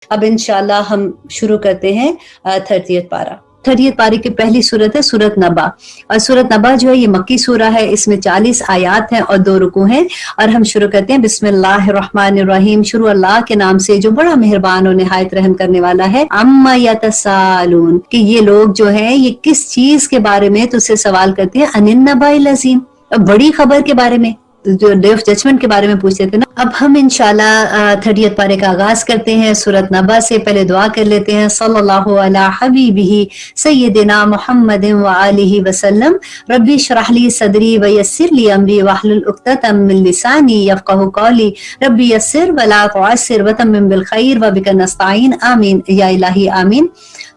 اب انشاءاللہ ہم شروع کرتے ہیں 30th پارہ. 30th پارے کی پہلی صورت ہے سورت نبا، اور سورت نبا جو ہے یہ مکی سورہ ہے، اس میں 40 آیات ہیں اور 2 رکوع ہیں. اور ہم شروع کرتے ہیں بسم اللہ الرحمن الرحیم، شروع اللہ کے نام سے جو بڑا مہربان اور نہایت رحم کرنے والا ہے. عما یتساءلون، کہ یہ لوگ جو ہیں یہ کس چیز کے بارے میں تجھ سے سوال کرتے ہیں. عن النبأ العظیم، بڑی خبر کے بارے میں، جو ڈے آف ججمنٹ کے بارے میں پوچھتے تھے نا. اب ہم انشاءاللہ 30th پارے کا آغاز کرتے ہیں سورت نبا سے. پہلے دعا کر لیتے ہیں. صلی اللہ علی حبیبہ سیدنا محمد وآلہ وسلم. ربی اشرح لی صدری ویسر لی امری واحلل عقدۃ من لسانی یفقہوا قولی. ربی یسر ولا تعسر وتمم بالخیر وبک نستعین. آمین یا الہی آمین.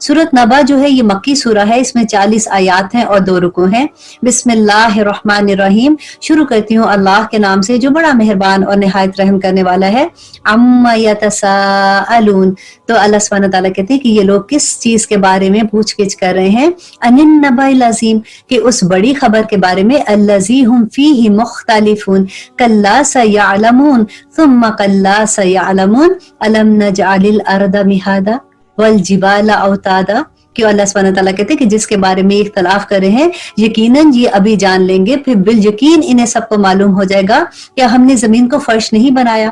سورت نبا جو ہے یہ مکی سورہ ہے، اس میں 40 آیات ہیں اور 2 رکوع ہیں. بسم اللہ الرحمن الرحیم، شروع کرتی ہوں اللہ کے نام سے جو بڑا مہربان اور نہایت رحم کرنے والا ہے. عما یتساءلون، تو اللہ سبحانہ تعالیٰ کہتے ہیں کہ یہ لوگ کس چیز کے بارے میں پوچھ گچھ کر رہے ہیں. عن النبأ العظیم، کہ اس بڑی خبر کے بارے میں. الذی ھم فیہ مختلفون کلا سیعلمون ثم کلا سیعلمون الم نجعل الارض مہادا والجبال اوتادا. کہ اللہ سبحانہ تعالیٰ کہتے ہیں کہ جس کے بارے میں اختلاف کر رہے ہیں یقیناً یہ ابھی جان لیں گے، پھر بالیقین انہیں سب کو معلوم ہو جائے گا. کیا ہم نے زمین کو فرش نہیں بنایا،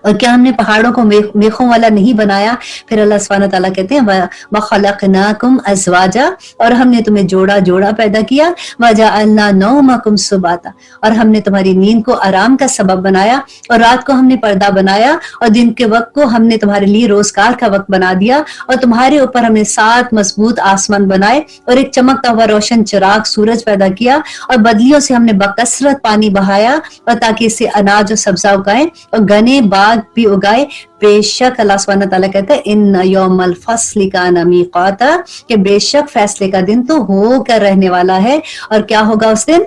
اور کیا ہم نے پہاڑوں کو میخوں والا نہیں بنایا. پھر اللہ سبحانہ تعالیٰ کہتے ہیں وَخَلَقْنَاكُمْ أَزْوَاجًا، اور ہم نے تمہیں جوڑا جوڑا پیدا کیا. وَجَعَلْنَا نَوْمَكُمْ سُبَاتًا، اور ہم نے تمہاری نیند کو آرام کا سبب بنایا، اور رات کو ہم نے پردہ بنایا، اور دن کے وقت کو ہم نے تمہارے لیے روزگار کا وقت بنا دیا. اور تمہارے اوپر ہم نے 7 مضبوط آسمان بنائے، اور ایک چمکتا ہوا روشن چراغ سورج پیدا کیا. اور بدلیوں سے ہم نے بکثرت پانی بہایا، اور تاکہ اس سے اناج و سبزہ اگائیں اور گنے باغ بھی اگائے. بے شک اللہ سبحانہ تعالیٰ کہتا ہے ان یوم الفصل کان میقاتا، کہ بے شک فیصلے کا دن تو ہو کر رہنے والا ہے. اور کیا ہوگا اس دن؟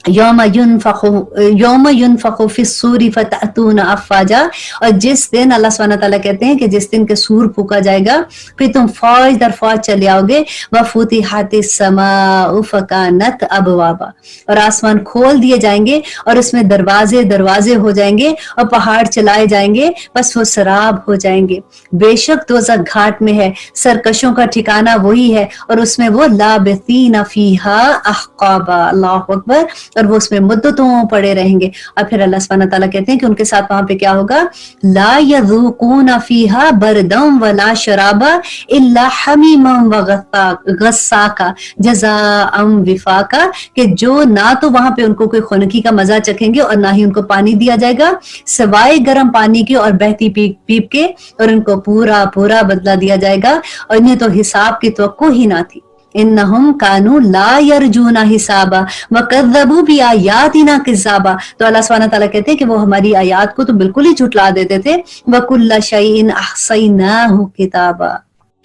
یوم ینفخ فی الصور فتأتون افواجا، اور جس دن اللہ سبحانہ تعالیٰ کہتے ہیں کہ جس دن کے سور پھونکا جائے گا پھر تم فوج در فوج چلے آؤ گے. وفتحت السماء فکانت ابوابا، اور آسمان کھول دیے جائیں گے اور اس میں دروازے دروازے ہو جائیں گے، اور پہاڑ چلائے جائیں گے بس وہ سراب ہو جائیں گے. بے شک دوزخ گھاٹ میں ہے، سرکشوں کا ٹھکانہ وہی ہے، اور اس میں وہ لابثین فیہا احقابا. اللہ اکبر. اور وہ اس میں مدتوں پڑے رہیں گے. اور پھر اللہ سبحانہ تعالیٰ کہتے ہیں کہ ان کے ساتھ وہاں پہ کیا ہوگا. لا یذوقون فیہا بردا ولا شرابا الا حمیما وغساقا جزاء وفاقا، کہ جو نہ تو وہاں پہ ان کو کوئی خنکی کا مزہ چکھیں گے اور نہ ہی ان کو پانی دیا جائے گا سوائے گرم پانی کے اور بہتی پیپ کے، اور ان کو پورا پورا بدلہ دیا جائے گا. اور انہیں تو حساب کی توقع ہی نہ تھی. انہم کانوا لا یرجون حسابا وکذبوا بآیاتنا کذابا. تو اللہ سبحانہ تعالیٰ کہتے ہیں کہ وہ ہماری آیات کو تو بالکل ہی جھٹلا دیتے تھے. وکل شیء احصیناہ کتابا،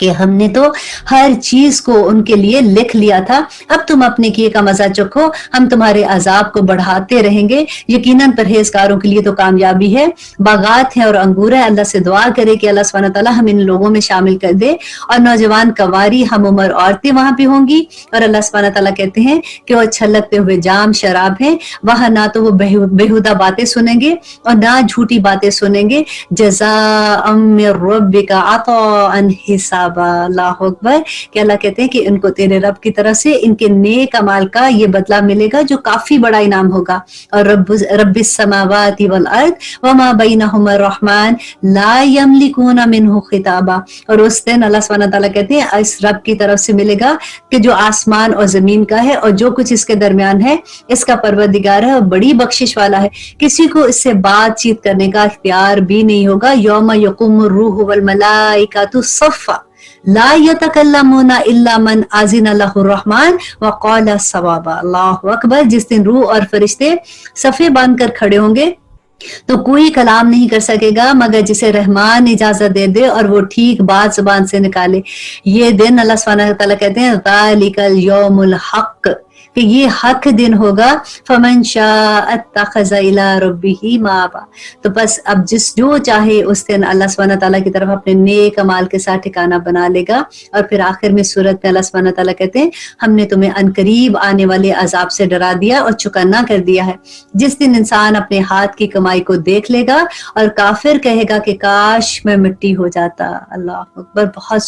کہ ہم نے تو ہر چیز کو ان کے لیے لکھ لیا تھا. اب تم اپنے کیے کا مزہ چکھو، ہم تمہارے عذاب کو بڑھاتے رہیں گے. یقیناً پرہیزگاروں کے لیے تو کامیابی ہے. باغات ہیں اور انگور ہے. اللہ سے دعا کرے کہ اللہ سبحانہ تعالیٰ ہم ان لوگوں میں شامل کر دے. اور نوجوان کنواری ہم عمر عورتیں وہاں پہ ہوں گی. اور اللہ سبحانہ تعالیٰ کہتے ہیں کہ وہ چھلکتے ہوئے جام شراب ہیں. وہاں نہ تو وہ بیہودہ باتیں سنیں گے اور نہ جھوٹی باتیں سنیں گے. جزاء من ربک عطاء حسابا. اللہ اکبر. کہ اللہ کہتے ہیں کہ ان کو تیرے رب کی طرف سے ان کے نیک اعمال کا یہ بدلہ ملے گا جو کافی بڑا انعام ہوگا. اور رب السماوات والارض وما بینہما الرحمن لا یملکون منہ خطابا. اور اس دن اللہ سبحانہ تعالیٰ کہتے ہیں اس رب کی طرف سے ملے گا کہ جو آسمان اور زمین کا ہے اور جو کچھ اس کے درمیان ہے، اس کا پروردگار ہے اور بڑی بخشش والا ہے. کسی کو اس سے بات چیت کرنے کا اختیار بھی نہیں ہوگا. یوم یقوم الروح والملائکۃ صفا لا یتکلمون الا من اذن لہ الرحمن وقال صوابا. اللہ اکبر. جس دن روح اور فرشتے صفے باندھ کر کھڑے ہوں گے تو کوئی کلام نہیں کر سکے گا مگر جسے رحمان اجازت دے دے اور وہ ٹھیک بات زبان سے نکالے. یہ دن اللہ سبحانہ تعالیٰ کہتے ہیں ذالک الیوم الحق، کہ یہ حق دن ہوگا. فمن شاء اتخذ الی ربہ مآبا. تو بس اب جو چاہے اس دن اللہ سبحانہ تعالیٰ کی طرف اپنے نیک اعمال کے ساتھ ٹھکانہ بنا لے گا. اور پھر آخر میں سورت میں اللہ سبحانہ تعالیٰ کہتے ہیں ہم نے تمہیں عنقریب آنے والے عذاب سے ڈرا دیا اور چکنا کر دیا ہے. جس دن انسان اپنے ہاتھ کی کمائی کو دیکھ لے گا اور کافر کہے گا کہ کاش میں مٹی ہو جاتا. اللہ اکبر, بہت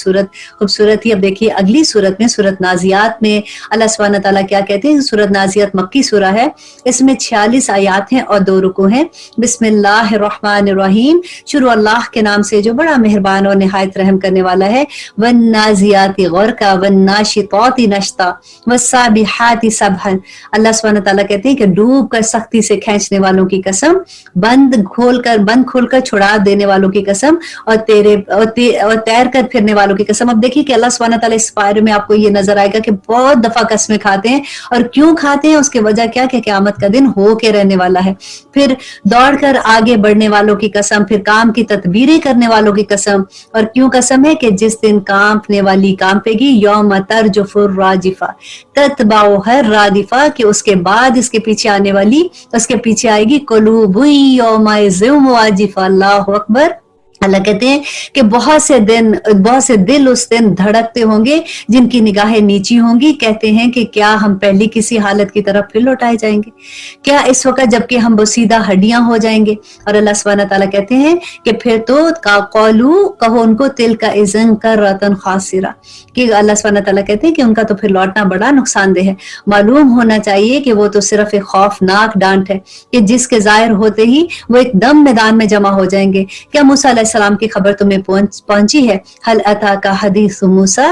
خوبصورت ہی. اب دیکھیے اگلی سورت میں, سورت نازیات میں اللہ سبحانہ تعالیٰ کیا کہتے ہیں. سورت نازیات مکی سورہ ہے, اس میں 46 آیات ہیں اور 2 رکوع ہیں. بسم اللہ الرحمن الرحیم. شروع اللہ کے نام سے جو بڑا مہربان اور نہایت رحم کرنے والا ہے. والنازیات غرقا والناشطات نشطا والسابحات سبحا. اللہ سبحانہ تعالیٰ کہتے ہیں کہ ڈوب کر سختی سے کھینچنے والوں کی قسم, بند کھول کر چھڑا دینے والوں کی قسم, اور تیر کر پھرنے والوں کی قسم. اب دیکھیے کہ اللہ سبحانہ تعالیٰ اس بارے میں آپ کو یہ نظر آئے گا کہ بہت دفعہ قسمیں کھاتے ہیں, اور کیوں کھاتے ہیں, اس کی وجہ کیا کہ قیامت کا دن ہو کے رہنے والا ہے. پھر دوڑ کر آگے بڑھنے والوں کی قسم, پھر کام کی تدبیریں کرنے والوں کی قسم. اور کیوں قسم ہے کہ جس دن کانپنے والی کانپے گی. یوم ترجف الراجفہ تتبعها الرادفہ, کہ اس کے بعد اس کے پیچھے آنے والی, اس کے پیچھے آئے گی قلوب یومئذ واجفہ. اللہ اکبر. اللہ کہتے ہیں کہ بہت سے دل اس دن دھڑکتے ہوں گے جن کی نگاہیں نیچی ہوں گی. کہتے ہیں کہ کیا ہم پہلی کسی حالت کی طرف پھر لوٹائے جائیں گے, کیا اس وقت جبکہ ہم بوسیدہ ہڈیاں ہو جائیں گے. اور اللہ سبحانہ تعالیٰ کہتے ہیں کہ پھر تو قولو, کہو ان کو تلک اذن کرۃ خاسرہ, کہ اللہ سبحانہ تعالیٰ کہتے ہیں کہ ان کا تو پھر لوٹنا بڑا نقصان دہ ہے. معلوم ہونا چاہیے کہ وہ تو صرف ایک خوفناک ڈانٹ ہے کہ جس کے ظاہر ہوتے ہی وہ ایک دم میدان میں جمع ہو جائیں گے. کیا موسیٰ علیہ السلام کی خبر تمہیں پہنچی ہے؟ حل اتاک حدیث موسیٰ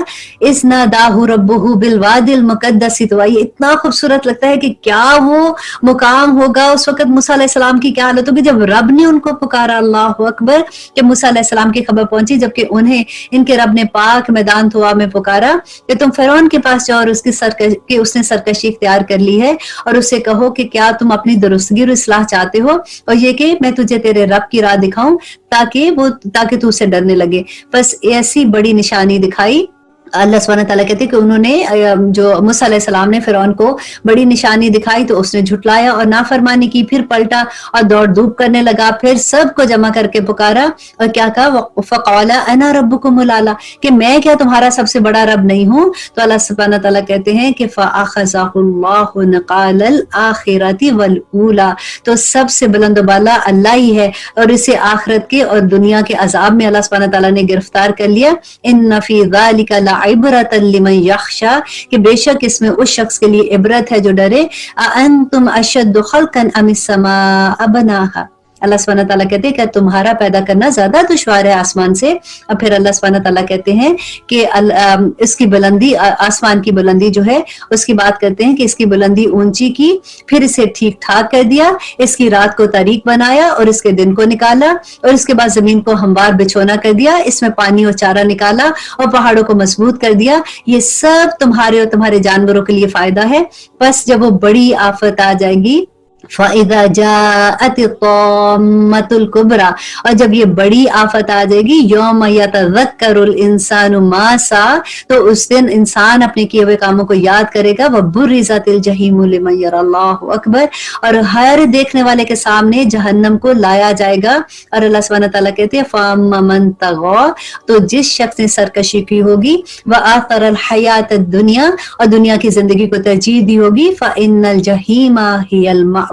اذ ناداہ ربہ بالوادی المقدس طویٰ. یہ اتنا خوبصورت لگتا ہے کہ کیا وہ مقام ہوگا اس وقت موسیٰ علیہ السلام کی کیا حالت ہوگی جب رب نے ان کو پکارا. اللہ اکبر. کہ موسیٰ علیہ السلام کی خبر پہنچی جبکہ انہیں ان کے رب نے پاک میدان طویٰ میں پکارا کہ تم فرعون کے پاس جاؤ, اور اس نے سرکشی اختیار کر لی ہے, اور اسے کہو کہ کیا تم اپنی درستگی اور اصلاح چاہتے ہو, اور یہ کہ میں تجھے تیرے رب کی راہ دکھاؤں تاکہ تو اسے ڈرنے لگے. بس ایسی بڑی نشانی دکھائی. اللہ سبحانہ تعالیٰ کہتے ہیں کہ انہوں نے جو موسیٰ علیہ السلام نے فرعون کو بڑی نشانی دکھائی تو اس نے جھٹلایا اور نافرمانی کی, پھر پلٹا اور دوڑ دھوپ کرنے لگا, پھر سب کو جمع کر کے پکارا اور کیا کہا, فقال انا ربکم الاعلی, کہ میں کیا تمہارا سب سے بڑا رب نہیں ہوں. تو اللہ سبحانہ تعالیٰ کہتے ہیں کہ فاخذہ اللہ نقال الآخرۃ والاولی, تو سب سے بلند و بالا اللہ ہی ہے, اور اسے آخرت کے اور دنیا کے عذاب میں اللہ سبحانہ تعالیٰ نے گرفتار کر لیا. ان فی ذلک عبرۃ لمن یخشی, کہ بے شک اس میں اس شخص کے لیے عبرت ہے جو ڈرے. انتم اشد خلقا ام السماء بناها. اللہ سبحانہ تعالیٰ کہتے ہیں کہ تمہارا پیدا کرنا زیادہ دشوار ہے آسمان سے. اور پھر اللہ سبحانہ تعالیٰ کہتے ہیں کہ اس کی بلندی, آسمان کی بلندی جو ہے اس کی بات کرتے ہیں کہ اس کی بلندی اونچی کی, پھر اسے ٹھیک ٹھاک کر دیا, اس کی رات کو تاریک بنایا اور اس کے دن کو نکالا, اور اس کے بعد زمین کو ہموار بچھونا کر دیا, اس میں پانی اور چارہ نکالا, اور پہاڑوں کو مضبوط کر دیا. یہ سب تمہارے اور تمہارے جانوروں کے لیے فائدہ ہے. بس جب وہ بڑی آفت آ جائے گی, فَإِذَا جَاءَتِ الطَّامَّةُ الْكُبْرَى, اور جب یہ بڑی آفت آ جائے گی, یوم یتذکر الانسان ما سعی, تو اس دن انسان اپنے کیے ہوئے کاموں کو یاد کرے گا. وَبُرِّزَتِ الجحیم لمن یری. اللہ اکبر. اور ہر دیکھنے والے کے سامنے جہنم کو لایا جائے گا. اور اللہ سبحانہ تعالیٰ کہتے ہیں فَأَمَّا مَن طَغَىٰ, تو جس شخص نے سرکشی کی ہوگی, وَآثَرَ الْحَیَاةَ الدُّنْیَا, اور دنیا کی زندگی کو ترجیح دی ہوگی, فَإِنَّ الْجَحِیمَ هِیَ الْمَأْوَىٰ,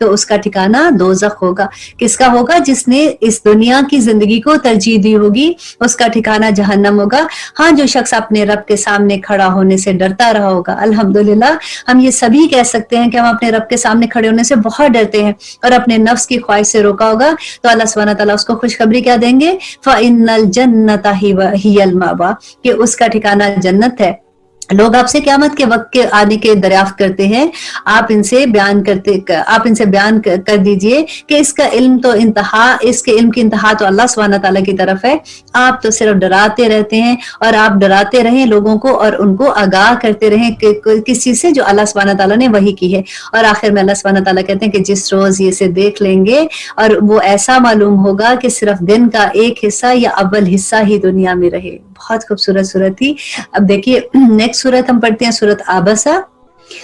تو اس کا ٹھکانہ دوزخ ہوگا. کس کا ہوگا؟ جس نے اس دنیا کی زندگی کو ترجیح دی ہوگی, اس کا ٹھکانہ جہنم ہوگا. ہاں, جو شخص اپنے رب کے سامنے کھڑا ہونے سے ڈرتا رہا ہوگا. الحمدللہ ہم یہ سبھی کہہ سکتے ہیں کہ ہم اپنے رب کے سامنے کھڑے ہونے سے بہت ڈرتے ہیں, اور اپنے نفس کی خواہش سے روکا ہوگا. تو اللہ سبحانہ تعالیٰ اس کو خوشخبری کیا دیں گے, فَإِنَّ الْجَنَّةَ هِيَ الْمَأْوَىٰ, کہ اس کا ٹھکانہ جنت ہے. لوگ آپ سے قیامت کے وقت کے آنے کے دریافت کرتے ہیں, آپ ان سے بیان کر دیجئے کہ اس کا علم تو انتہا, اس کے علم کی انتہا تو اللہ سبحانہ تعالیٰ کی طرف ہے. آپ تو صرف ڈراتے رہتے ہیں, اور آپ ڈراتے رہیں لوگوں کو اور ان کو آگاہ کرتے رہیں کہ کس چیز سے, جو اللہ سبحانہ تعالیٰ نے وحی کی ہے. اور آخر میں اللہ سبحانہ تعالیٰ کہتے ہیں کہ جس روز یہ سے دیکھ لیں گے, اور وہ ایسا معلوم ہوگا کہ صرف دن کا ایک حصہ یا اول حصہ ہی دنیا میں رہے. بہت خوبصورت صورت تھی. اب دیکھیے نیکسٹ سورت ہم پڑھتے ہیں, سورت عبسہ.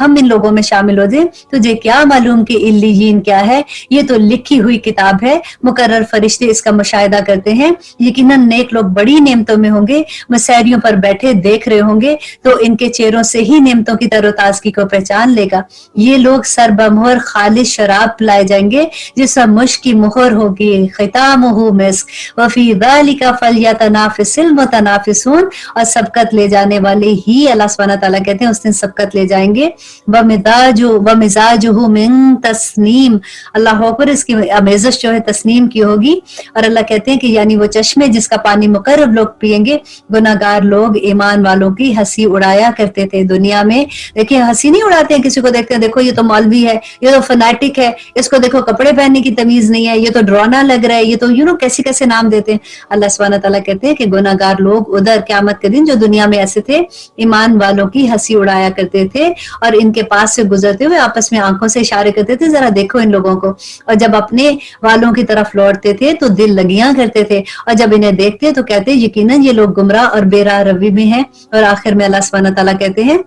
ہم ان لوگوں میں شامل ہو جائیں. تجھے کیا معلوم کہ علیین کیا ہے؟ یہ تو لکھی ہوئی کتاب ہے، مقرر فرشتے اس کا مشاہدہ کرتے ہیں. یقیناً نیک لوگ بڑی نعمتوں میں ہوں گے، مسیریوں پر بیٹھے دیکھ رہے ہوں گے تو ان کے چہروں سے ہی نعمتوں کی تر و تازگی کو پہچان لے گا. یہ لوگ سر بمہر خالص شراب پلائے جائیں گے جس پر مشک کی مہر ہوگی، ختامہ مسک، وفی ذالک فلیتنافس المتنافسون. اور سبقت لے جانے والے ہی اللہ سبحانہ تعالیٰ کہتے ہیں اس دن سبقت لے جائیں گے. ومزاجہ من تسنیم، اللہ اکبر، اس کی آمیزش جو ہے تسنیم کی ہوگی. اور اللہ کہتے ہیں کہ یعنی وہ چشمے جس کا پانی مقرب لوگ پئیں گے. گناہگار لوگ ایمان والوں کی ہنسی اڑایا کرتے تھے دنیا میں. دیکھیں ہنسی نہیں اڑاتے ہیں کسی کو دیکھتے ہیں، دیکھو یہ تو مولوی ہے، یہ تو فنیٹک ہے، اس کو دیکھو کپڑے پہننے کی تمیز نہیں ہے، یہ تو ڈرانا لگ رہا ہے، یہ تو کیسے کیسے نام دیتے ہیں. اللہ سبحانہ تعالیٰ کہتے ہیں کہ گناہگار لوگ ادھر قیامت کے دن جو دنیا میں ایسے تھے ایمان والوں کی ہنسی اڑایا کرتے تھے اور ان کے پاس سے گزرتے ہوئے آپس میں آنکھوں سے اشارے کرتے تھے ذرا دیکھو ان لوگوں کو. اور جب اپنے والوں کی طرف لوٹتے تھے تو دل لگیاں کرتے تھے، اور جب انہیں دیکھتے تو کہتے یقیناً یہ لوگ گمراہ اور بے راہ روی میں ہیں. اور آخر میں اللہ سبحانہ تعالیٰ کہتے ہیں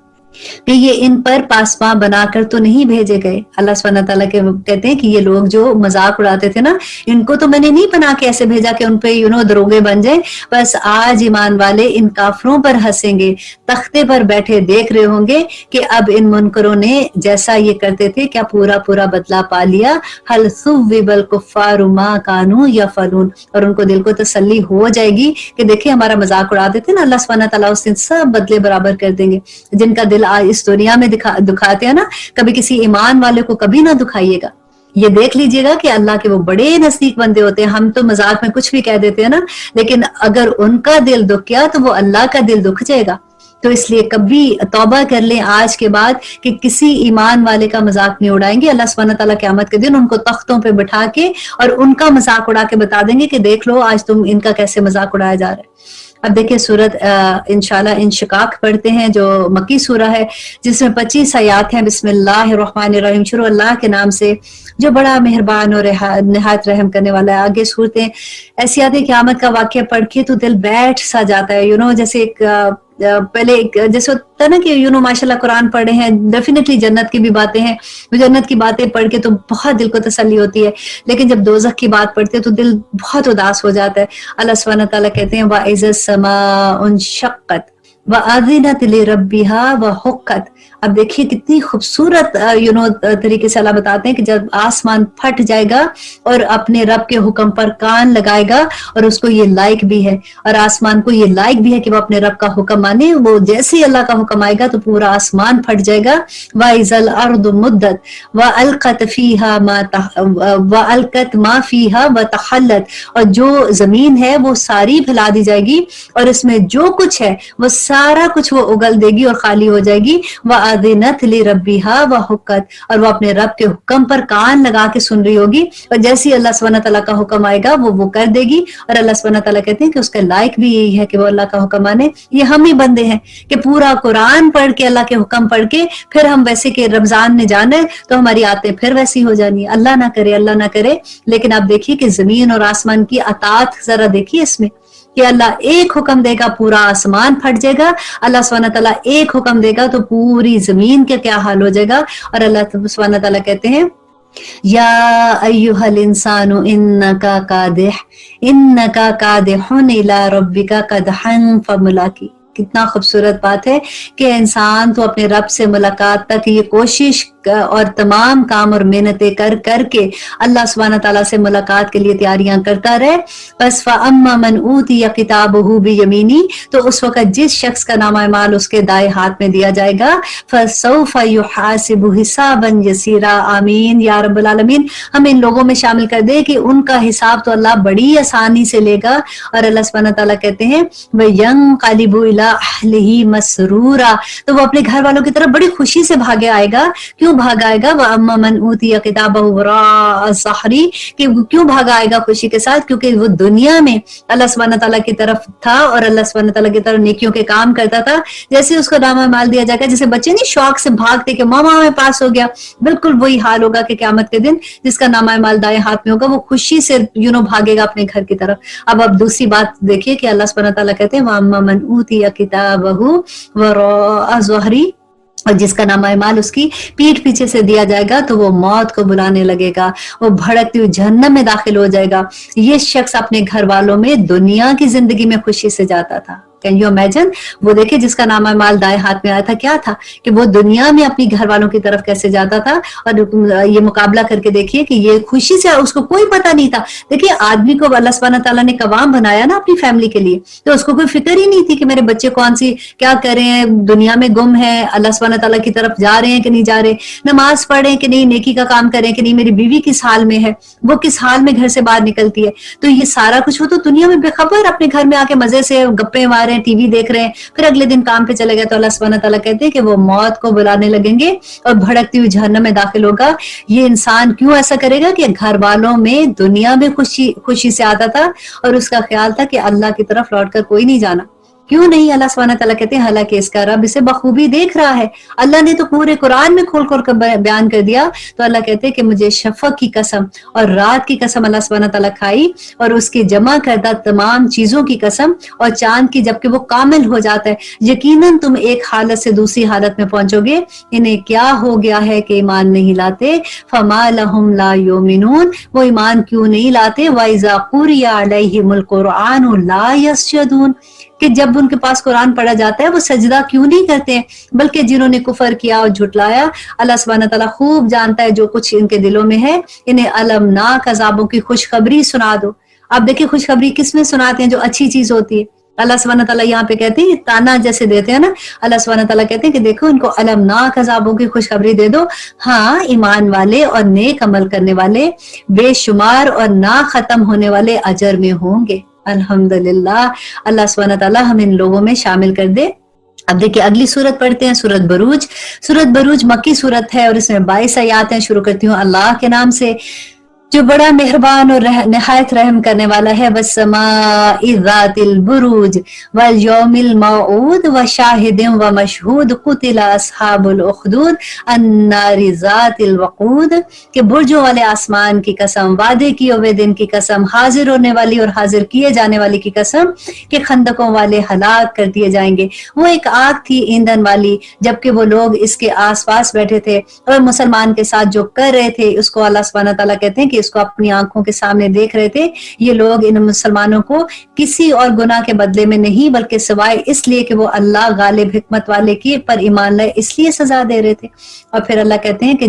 کہ یہ ان پر پاسباں بنا کر تو نہیں بھیجے گئے. اللہ سبحانہ تعالیٰ کہتے ہیں کہ یہ لوگ جو مذاق اڑاتے تھے نا، ان کو تو میں نے نہیں بنا کے ایسے بھیجا کہ ان پہ دروغے بن جائیں. بس آج ایمان والے ان کافروں پر ہنسیں گے، تختے پر بیٹھے دیکھ رہے ہوں گے کہ اب ان منکروں نے جیسا یہ کرتے تھے کیا پورا پورا بدلہ پا لیا. حل ثوب الکفار ما کانوا یفعلون. اور ان کو دل کو تسلی ہو جائے گی کہ دیکھیں ہمارا مذاق اڑاتے تھے نا، اللہ سبحانہ تعالیٰ اس دن سب بدلے برابر کر دیں گے. جن کا دل اس دنیا میں دکھاتے ہیں نا، کبھی کسی ایمان والے کو کبھی نہ دکھائیے گا. یہ دیکھ لیجئے گا کہ اللہ کے وہ بڑے نزدیک بندے ہوتے ہیں. ہم تو مذاق میں کچھ بھی کہہ دیتے ہیں نا، لیکن اگر ان کا دل دکھ گیا تو وہ اللہ کا دل دکھ جائے گا. تو اس لیے کبھی توبہ کر لیں آج کے بعد کہ کسی ایمان والے کا مذاق نہیں اڑائیں گے. اللہ سبحانہ تعالیٰ قیامت کے دن ان کو تختوں پہ بٹھا کے اور ان کا مذاق اڑا کے بتا دیں گے کہ دیکھ لو آج تم ان کا کیسے مذاق اڑایا جا رہا ہے. اب دیکھیں سورت انشاءاللہ انشقاق پڑھتے ہیں جو مکی سورہ ہے جس میں 25 آیات ہیں. بسم اللہ الرحمن الرحیم، شروع اللہ کے نام سے جو بڑا مہربان اور نہایت رحم کرنے والا ہے. آگے صورتیں ایسی آتی ہے قیامت کا واقعہ پڑھ کے تو دل بیٹھ سا جاتا ہے. جیسے ایک پہلے جیسے ہوتا ہے نا کہ ماشاءاللہ قرآن پڑھے ہیں، ڈیفینیٹلی جنت کی بھی باتیں ہیں، جنت کی باتیں پڑھ کے تو بہت دل کو تسلی ہوتی ہے. لیکن جب دوزخ کی بات پڑھتے ہیں تو دل بہت اداس ہو جاتا ہے. اللہ سبحانہ تعالیٰ کہتے ہیں وَإِذَا السَّمَاءُ انشقت وَأَذِنَتْ لِرَبِّهَا وَحُقَّتْ. اب دیکھیے کتنی خوبصورت طریقے سے اللہ بتاتے ہیں کہ جب آسمان پھٹ جائے گا اور اپنے رب کے حکم پر کان لگائے گا، اور اس کو یہ لائق بھی ہے، اور آسمان کو یہ لائق بھی ہے کہ وہ اپنے رب کا حکم مانے. وہ جیسے ہی اللہ کا حکم آئے گا تو پورا آسمان پھٹ جائے گا. وَإِذَا الْأَرْضُ مُدَّتْ وَأَلْقَتْ مَا فِيهَا وَتَخَلَّتْ. اور جو زمین ہے وہ ساری پھیلا دی جائے گی اور اس میں جو کچھ ہے وہ سارا کچھ وہ اگل دے گی اور خالی ہو جائے گی. وَأَذِنَتْ لِرَبِّهَا وَحُقَّتْ. اور وہ اپنے رب کے حکم پر کان لگا کے سن رہی ہوگی، اور جیسے ہی اللہ سبحانہ تعالیٰ کا حکم آئے گا وہ کر دے گی. اور اللہ سبحانہ تعالیٰ کہتے ہیں کہ اس کا لائق بھی یہی ہے کہ وہ اللہ کا حکم مانے. یہ ہم ہی بندے ہیں کہ پورا قرآن پڑھ کے اللہ کے حکم پڑھ کے پھر ہم ویسے کہ رمضان نے جانا ہے تو ہماری عادتیں پھر ویسی ہو جانی ہے. اللہ نہ کرے، اللہ نہ کرے. لیکن آپ دیکھیے کہ زمین اور آسمان کی اطاعت ذرا دیکھیے اس میں کہ اللہ ایک حکم دے گا پورا آسمان پھٹ جائے گا، اللہ سبحانہ تعالیٰ ایک حکم دے گا تو پوری زمین کا کیا حال ہو جائے گا. اور اللہ سبحانہ تعالیٰ کہتے ہیں یا ایھا الانسان انکا قادح الی ربک قدحا فملاقی. کتنا خوبصورت بات ہے کہ انسان تو اپنے رب سے ملاقات تک یہ کوشش اور تمام کام اور محنتیں کر کے اللہ سبحانہ تعالیٰ سے ملاقات کے لیے تیاریاں کرتا رہے. بس فَأَمَّا مَنْ أُوتِيَ كِتَابَهُ بِيَمِينِهِ. تو اس وقت جس شخص کا نامہ اعمال اس کے دائیں ہاتھ میں دیا جائے گا فَسَوْفَ يُحَاسَبُ حِسَابًا يَسِيرًا. آمین یا رب العالمین. ہم ان لوگوں میں شامل کر دے کہ ان کا حساب تو اللہ بڑی آسانی سے لے گا. اور اللہ سبحانہ تعالیٰ کہتے ہیں وَيَنْقَلِبُ إِلَىٰ أَهْلِهِ مَسْرُورًا. تو وہ اپنے گھر والوں کی طرف بڑی خوشی سے بھاگے آئے گا. کیوں بھاگ آئے گا؟ وَأَمَّا مَنْ أُوتِيَ كِتَابَهُ وَرَاءَ ظَهْرِهِ. کہ کیوں بھاگ آئے گا خوشی کے ساتھ؟ کیونکہ وہ دنیا میں اللہ سبحانہ تعالیٰ کی طرف تھا اور اللہ سبحانہ تعالیٰ کی طرف نیکیوں کے کام کرتا تھا. جیسے اس کو نامہ مال دیا جائے گا، جیسے بچے نہیں شوق سے بھاگتے کہ ماما میں پاس ہو گیا، بالکل وہی حال ہوگا کہ قیامت کے دن جس کا نامہ مال دائیں ہاتھ میں ہوگا وہ خوشی سے بھاگے گا اپنے گھر کی طرف. اب دوسری بات دیکھیے کہ اللہ سبحانہ تعالیٰ کہتے ہیں وَأَمَّا مَنْ أُوتِيَ كِتَابَهُ وَرَاءَ ظَهْرِهِ. اور جس کا نام اعمال اس کی پیٹ پیچھے سے دیا جائے گا تو وہ موت کو بلانے لگے گا، وہ بھڑکتی ہوئی جہنم میں داخل ہو جائے گا۔ یہ شخص اپنے گھر والوں میں دنیا کی زندگی میں خوشی سے جاتا تھا۔ Can you imagine? وہ دیکھیں جس کا نام اعمال دائیں ہاتھ میں آیا تھا، کیا تھا کہ وہ دنیا میں اپنی گھر والوں کی طرف کیسے جاتا تھا، اور یہ مقابلہ کر کے دیکھیے کہ یہ خوشی سے، اس کو کوئی پتہ نہیں تھا۔ دیکھیے آدمی کو اللہ سبحانہ تعالیٰ نے قوام بنایا نا اپنی فیملی کے لیے، تو اس کو کوئی فکر ہی نہیں تھی کہ میرے بچے کون سی کیا کر رہے ہیں، دنیا میں گم ہے، اللہ سبحانہ تعالیٰ کی طرف جا رہے ہیں کہ نہیں جا رہے، نماز پڑھ رہے ہیں کہ نہیں، نیکی کا کام کر رہے ہیں کہ نہیں، میری بیوی کس حال میں ہے، وہ کس حال میں گھر سے باہر نکلتی ہے۔ تو یہ سارا کچھ وہ تو دنیا میں بے خبر اپنے گھر میں آ کے مزے سے گپے مار رہے ہیں، ٹی وی دیکھ رہے ہیں، پھر اگلے دن کام پہ چلے گئے تو اللہ سبحانہ تعالیٰ کہتے ہیں کہ وہ موت کو بلانے لگیں گے اور بھڑکتی ہوئی جہنم میں داخل ہوگا۔ یہ انسان کیوں ایسا کرے گا کہ گھر والوں میں دنیا میں خوشی سے آتا تھا اور اس کا خیال تھا کہ اللہ کی طرف لوٹ کر کوئی نہیں جانا۔ کیوں نہیں؟ اللہ سبحانہ تعالیٰ کہتے ہیں حالانکہ اس کا رب اسے بخوبی دیکھ رہا ہے۔ اللہ نے تو پورے قرآن میں کھول کھول کر بیان کر دیا، تو اللہ کہتے ہیں کہ مجھے شفق کی قسم اور رات کی قسم اللہ سبحانہ تعالیٰ کھائی، اور اس کی جمع کردہ تمام چیزوں کی قسم، اور چاند کی جبکہ وہ کامل ہو جاتا ہے، یقیناً تم ایک حالت سے دوسری حالت میں پہنچو گے۔ انہیں کیا ہو گیا ہے کہ ایمان نہیں لاتے؟ فما لہم لا یؤمنون، وہ ایمان کیوں نہیں لاتے؟ وَإِذَا قُرِئَ عَلَيْهِمُ الْقُرْآنُ لَا يَسْجُدُونَ، کہ جب ان کے پاس قرآن پڑھا جاتا ہے وہ سجدہ کیوں نہیں کرتے ہیں؟ بلکہ جنہوں نے کفر کیا اور جھٹلایا، اللہ سبحانہ تعالیٰ خوب جانتا ہے جو کچھ ان کے دلوں میں ہے، انہیں المناک عذابوں کی خوشخبری سنا دو۔ اب دیکھیں خوشخبری کس میں سناتے ہیں؟ جو اچھی چیز ہوتی ہے۔ اللہ سبحانہ تعالیٰ یہاں پہ کہتے ہیں، تانا جیسے دیتے ہیں نا، اللہ سبحانہ تعالیٰ کہتے ہیں کہ دیکھو ان کو المناک عذابوں کی خوشخبری دے دو۔ ہاں، ایمان والے اور نیک عمل کرنے والے بے شمار اور نہ ختم ہونے والے اجر میں ہوں گے۔ الحمدللہ، اللہ سبحانہ تعالیٰ ہم ان لوگوں میں شامل کر دے۔ اب دیکھیں اگلی سورت پڑھتے ہیں، سورت بروج۔ سورت بروج مکی سورت ہے اور اس میں 22 آیات ہیں۔ شروع کرتی ہوں اللہ کے نام سے جو بڑا مہربان اور نہایت رحم کرنے والا ہے۔ والسماء ذات البروج والیوم الموعود وشاہد ومشہود قتل اصحاب الاخدود النار ذات الوقود، کہ برجوں والے آسمان کی قسم، وعدے کیے ہوئے دن کی قسم، حاضر ہونے والی اور حاضر کیے جانے والی کی قسم، کہ خندقوں والے ہلاک کر دیے جائیں گے۔ وہ ایک آگ تھی ایندھن والی، جبکہ وہ لوگ اس کے آس پاس بیٹھے تھے اور مسلمان کے ساتھ جو کر رہے تھے اس کو اللہ سبحانہ تعالیٰ کہتے ہیں کہ اس کو اپنی آنکھوں کے سامنے دیکھ رہے تھے۔ یہ لوگ ان مسلمانوں کو کسی اور گناہ کے بدلے میں نہیں بلکہ سوائے اس لیے کہ وہ اللہ غالب حکمت والے کی پر ایمان لائے اس لیے سزا دے رہے تھے۔ اور پھر اللہ کہتے ہیں کہ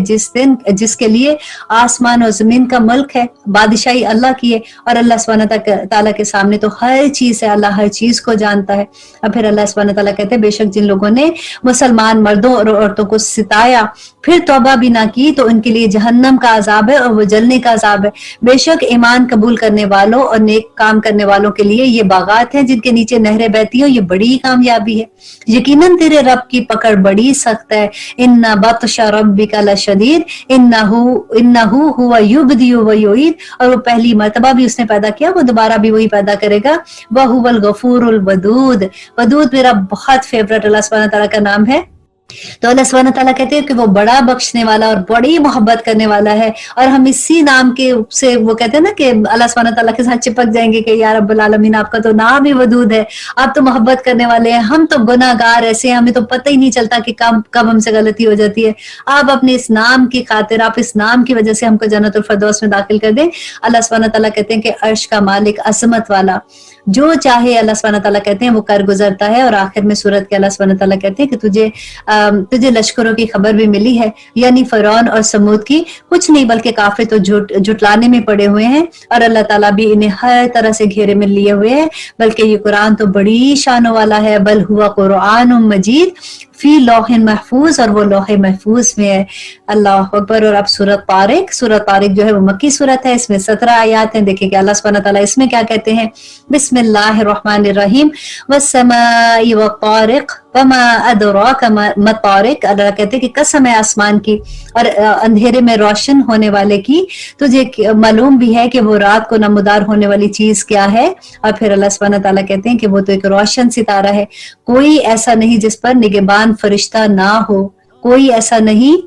جس کے لیے آسمان اور زمین کا ملک ہے، بادشاہی اللہ کی ہے، اور اللہ سبحانہ تعالیٰ کے سامنے تو ہر چیز ہے، اللہ ہر چیز کو جانتا ہے۔ اور پھر اللہ سبحانہ تعالیٰ کہتے ہیں بے شک جن لوگوں نے مسلمان مردوں اور عورتوں کو ستایا پھر توبہ بھی نہ کی تو ان کے لیے جہنم کا عذاب ہے اور وہ جلنے کا عذاب ہے۔ بے شک ایمان قبول کرنے والوں اور نیک کام کرنے والوں کے لیے یہ باغات ہیں جن کے نیچے نہریں بہتی ہیں، یہ بڑی کامیابی ہے۔ یقیناً تیرے رب کی پکڑ بڑی سخت ہے۔ ان بطش ربک لشدید انہ هو یبدی و یعید، اور وہ پہلی مرتبہ بھی اس نے پیدا کیا، وہ دوبارہ بھی وہی پیدا کرے گا۔ وہو الغفور الودود، ودود میرا بہت فیورٹ اللہ سبحانہ تعالیٰ کا نام ہے۔ تو اللہ سبحانہ تعالیٰ کہتے ہیں کہ وہ بڑا بخشنے والا اور بڑی محبت کرنے والا ہے، اور ہم اسی نام کے سے وہ کہتے ہیں نا کہ اللہ سبحانہ تعالیٰ کے ساتھ چپک جائیں گے کہ یا رب العالمین آپ کا تو نام ہی ودود ہے، آپ تو محبت کرنے والے ہیں، ہم تو گناہ گار ایسے ہیں، ہمیں تو پتہ ہی نہیں چلتا کہ کب ہم سے غلطی ہو جاتی ہے۔ آپ اپنے اس نام کی خاطر، آپ اس نام کی وجہ سے ہم کو جنت الفردوس میں داخل کر دیں۔ اللہ سبحانہ تعالیٰ کہتے ہیں کہ عرش کا مالک، عظمت والا، جو چاہے اللہ سبحانہ تعالیٰ کہتے ہیں وہ کر گزرتا ہے۔ اور آخر میں سورت کے اللہ سبحانہ تعالیٰ کہتے ہیں کہ تجھے لشکروں کی خبر بھی ملی ہے، یعنی فرعون اور سمود کی، کچھ نہیں بلکہ کافر تو جھٹلانے میں پڑے ہوئے ہیں، اور اللہ تعالیٰ بھی انہیں ہر طرح سے گھیرے میں لیے ہوئے ہیں۔ بلکہ یہ قرآن تو بڑی شانوں والا ہے، بل ہوا قرآن مجید فی لوح محفوظ، اور وہ لوح محفوظ میں ہے۔ اللہ اکبر۔ اور اب سورت طارق، سورت طارق جو ہے وہ مکی سورت ہے، اس میں 17 آیات ہیں۔ دیکھیں کہ اللہ سبحانہ تعالیٰ اس میں کیا کہتے ہیں۔ بسم اللہ الرحمن الرحیم، والسماء والطارق وما ادراک ما الطارق، اللہ کہتے ہیں کہ قسم ہے آسمان کی اور اندھیرے میں روشن ہونے والے کی، تجھے معلوم بھی ہے کہ وہ رات کو نمودار ہونے والی چیز کیا ہے۔ اور پھر اللہ سبحانہ تعالیٰ کہتے ہیں کہ وہ تو ایک روشن ستارہ ہے، کوئی ایسا نہیں جس پر نگہبان فرشتہ نہ ہو، کوئی ایسا نہیں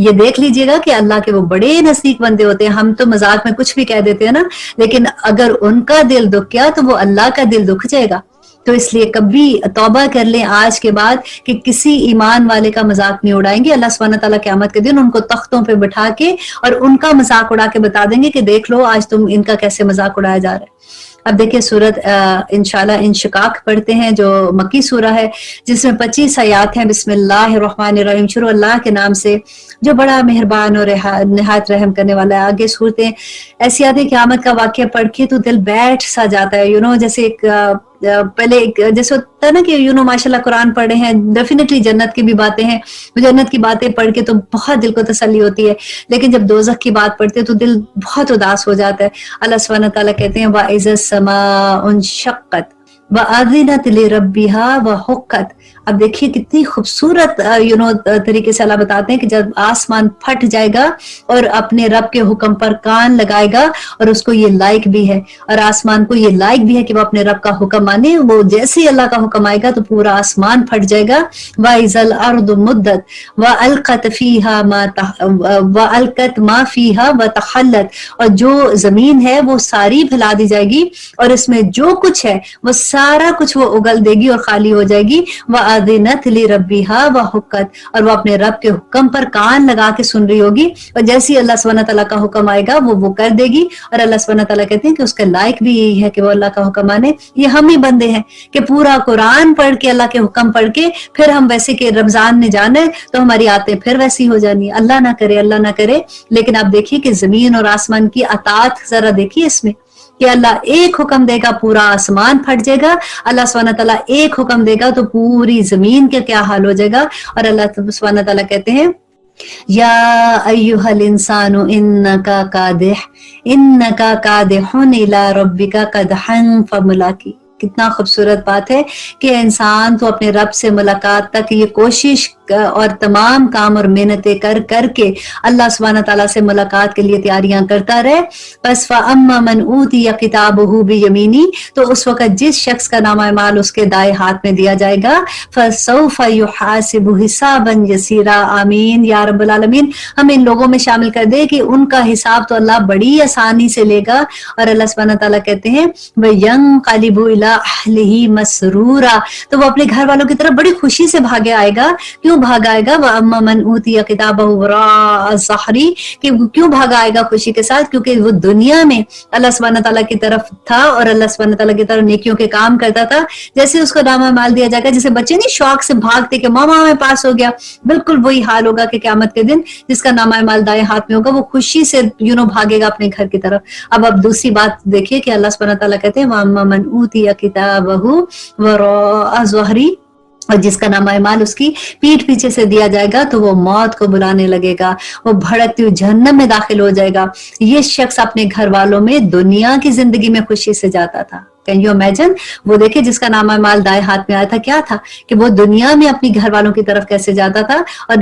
یہ دیکھ لیجئے گا کہ اللہ کے وہ بڑے نزدیک بندے ہوتے ہیں. ہم تو مذاق میں کچھ بھی کہہ دیتے ہیں نا، لیکن اگر ان کا دل دکھ گیا تو وہ اللہ کا دل دکھ جائے گا. تو اس لیے کبھی توبہ کر لیں آج کے بعد کہ کسی ایمان والے کا مذاق نہیں اڑائیں گے. اللہ سبحانہ تعالیٰ قیامت کے دن ان کو تختوں پہ بٹھا کے اور ان کا مذاق اڑا کے بتا دیں گے کہ دیکھ لو آج تم ان کا کیسے مذاق اڑایا جا رہا ہے. اب دیکھیں سورت انشاءاللہ انشقاق پڑھتے ہیں جو مکی سورہ ہے، جس میں 25 آیات ہیں. بسم اللہ الرحمن الرحیم، شروع اللہ کے نام سے جو بڑا مہربان اور نہایت رحم کرنے والا ہے. آگے صورتیں ایسی آتی ہے قیامت کا واقعہ پڑھ کے تو دل بیٹھ سا جاتا ہے. جیسے ایک پہلے جیسے ہوتا ہے نا کہ ماشاءاللہ قرآن پڑھے ہیں، ڈیفینیٹلی جنت کی بھی باتیں ہیں، جنت کی باتیں پڑھ کے تو بہت دل کو تسلی ہوتی ہے. لیکن جب دوزخ کی بات پڑھتے تو دل بہت اداس ہو جاتا ہے. اللہ سبحانہ تعالیٰ کہتے ہیں وَإِذَا السَّمَاءُ انشقت وَأَذِنَتْ لِرَبِّهَا وَحُقَّتْ. اب دیکھیے کتنی خوبصورت طریقے سے اللہ بتاتے ہیں کہ جب آسمان پھٹ جائے گا اور اپنے رب کے حکم پر کان لگائے گا، اور اس کو یہ لائق بھی ہے، اور آسمان کو یہ لائق بھی ہے کہ وہ اپنے رب کا حکم مانے. وہ جیسے ہی اللہ کا حکم آئے گا تو پورا آسمان پھٹ جائے گا. وَإِذَا الْأَرْضُ مُدَّتْ وَأَلْقَتْ مَا فِيهَا وَتَخَلَّتْ. اور جو زمین ہے وہ ساری پھیلا دی جائے گی اور اس میں جو کچھ ہے وہ سارا کچھ وہ اگل دے گی اور خالی ہو جائے گی. وَأَذِنَتْ لِرَبِّهَا وَحُقَّتْ. اور وہ اپنے رب کے حکم پر کان لگا کے سن رہی ہوگی، اور جیسے ہی اللہ سبحانہ تعالیٰ کا حکم آئے گا وہ کر دے گی. اور اللہ سبحانہ تعالیٰ کہتے ہیں کہ اس کا لائق بھی یہی ہے کہ وہ اللہ کا حکم مانے. یہ ہم ہی بندے ہیں کہ پورا قرآن پڑھ کے اللہ کے حکم پڑھ کے پھر ہم ویسے کہ رمضان نے جانا ہے تو ہماری عادتیں پھر ویسی ہو جانی. اللہ نہ کرے، اللہ نہ کرے. لیکن آپ دیکھیے کہ زمین اور آسمان کی اطاعت ذرا دیکھیے اس میں کہ اللہ ایک حکم دے گا پورا آسمان پھٹ جائے گا. اللہ سبحانہ تعالیٰ ایک حکم دے گا تو پوری زمین کا کیا حال ہو جائے گا. اور اللہ سبحانہ تعالیٰ کہتے ہیں یا ایھا الانسان انکا قادح الی ربک قدحا فملاقی. کتنا خوبصورت بات ہے کہ انسان تو اپنے رب سے ملاقات تک یہ کوشش اور تمام کام اور محنتیں کر کے اللہ سبحانہ تعالیٰ سے ملاقات کے لیے تیاریاں کرتا رہے. بس فَأَمَّا مَنْ أُوتِيَ كِتَابَهُ بِيَمِينِهِ. تو اس وقت جس شخص کا نامہ اعمال اس کے دائیں ہاتھ میں دیا جائے گا فَسَوْفَ يُحَاسَبُ حِسَابًا يَسِيرًا. آمین یا رب العالمین. ہم ان لوگوں میں شامل کر دے کہ ان کا حساب تو اللہ بڑی آسانی سے لے گا. اور اللہ سبحانہ تعالیٰ کہتے ہیں وَيَنْقَلِبُ إِلَىٰ أَهْلِهِ مَسْرُورًا. تو وہ اپنے گھر والوں کی طرف بڑی خوشی سے بھاگے آئے گا. کیوں بھاگ آئے گا؟ وَأَمَّا مَنْ أُوتِيَ كِتَابَهُ وَرَاءَ ظَهْرِهِ. کہ کیوں بھاگ آئے گا خوشی کے ساتھ؟ کیونکہ وہ دنیا میں اللہ سبحانہ تعالیٰ کی طرف تھا اور اللہ سبحانہ تعالیٰ کی طرف نیکیوں کے کام کرتا تھا. جیسے اس کو نامہ مال دیا جائے گا، جیسے بچے نہیں شوق سے بھاگتے کہ ماما میں پاس ہو گیا، بالکل وہی حال ہوگا کہ قیامت کے دن جس کا نامہ مال دائیں ہاتھ میں ہوگا وہ خوشی سے بھاگے گا اپنے گھر کی طرف. اب دوسری بات دیکھیے کہ اللہ سبحانہ تعالیٰ کہتے ہیں وَأَمَّا مَنْ أُوتِيَ كِتَابَهُ وَرَاءَ ظَهْرِهِ. اور جس کا نامہ اعمال اس کی پیٹھ پیچھے سے دیا جائے گا تو وہ موت کو بلانے لگے گا، وہ بھڑکتی ہوئی جہنم میں داخل ہو جائے گا. یہ شخص اپنے گھر والوں میں دنیا کی زندگی میں خوشی سے جاتا تھا. Can you imagine? وہ دیکھیں جس کا نامہ اعمال دائیں ہاتھ میں آیا تھا کیا تھا کہ وہ دنیا میں اپنی گھر والوں کی طرف کیسے جاتا تھا. اور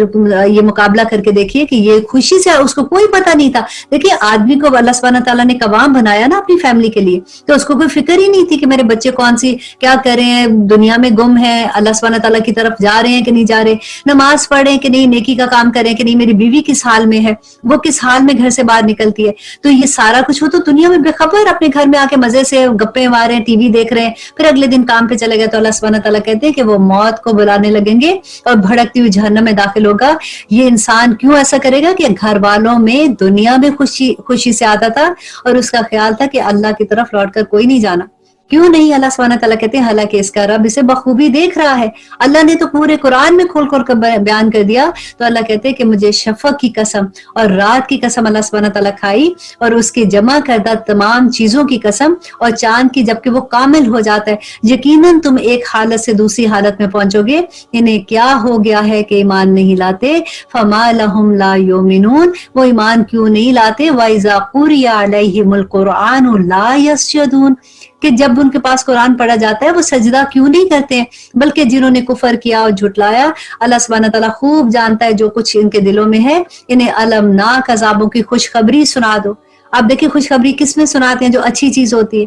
یہ مقابلہ کر کے دیکھیے کہ یہ خوشی سے اس کو کوئی پتہ نہیں تھا. دیکھیے آدمی کو اللہ سبحانہ تعالیٰ نے قوام بنایا نا اپنی فیملی کے لیے، تو اس کو کوئی فکر ہی نہیں تھی کہ میرے بچے کون سی کیا کر رہے ہیں، دنیا میں گم ہے، اللہ سبحانہ تعالیٰ کی طرف جا رہے ہیں کہ نہیں جا رہے، نماز پڑھ رہے ہیں کہ نہیں، نیکی کا کام کر رہے ہیں کہ نہیں، میری بیوی کس حال میں ہے، وہ کس حال میں گھر سے باہر نکلتی ہے. تو یہ سارا کچھ وہ تو دنیا میں بے خبر اپنے گھر میں آ کے مزے سے گپے مار رہے ہیں، ٹی وی دیکھ رہے ہیں، پھر اگلے دن کام پہ چلے گئے. تو اللہ سبحانہ تعالیٰ کہتے ہیں کہ وہ موت کو بلانے لگیں گے اور بھڑکتی ہوئی جہنم میں داخل ہوگا. یہ انسان کیوں ایسا کرے گا کہ گھر والوں میں دنیا میں خوشی سے آتا تھا اور اس کا خیال تھا کہ اللہ کی طرف لوٹ کر کوئی نہیں جانا. کیوں نہیں؟ اللہ سبحانہ تعالیٰ کہتے ہیں حالانکہ اس کا رب اسے بخوبی دیکھ رہا ہے. اللہ نے تو پورے قرآن میں کھول کر بیان کر دیا. تو اللہ کہتے ہیں کہ مجھے شفق کی قسم اور رات کی قسم اللہ سبحانہ تعالیٰ کھائی، اور اس کی جمع کردہ تمام چیزوں کی قسم، اور چاند کی جبکہ وہ کامل ہو جاتا ہے. یقیناً تم ایک حالت سے دوسری حالت میں پہنچو گے. انہیں کیا ہو گیا ہے کہ ایمان نہیں لاتے؟ فما لہم لا یؤمنون. وہ ایمان کیوں نہیں لاتے؟ وَإِذَا قُرِئَ عَلَيْهِمُ الْقُرْآنُ لَا يَسْجُدُونَ. کہ جب ان کے پاس قرآن پڑھا جاتا ہے وہ سجدہ کیوں نہیں کرتے ہیں؟ بلکہ جنہوں نے کفر کیا اور جھٹلایا، اللہ سبحانہ تعالیٰ خوب جانتا ہے جو کچھ ان کے دلوں میں ہے. انہیں المناک عذابوں کی خوشخبری سنا دو. آپ دیکھیں خوشخبری کس میں سناتے ہیں؟ جو اچھی چیز ہوتی ہے.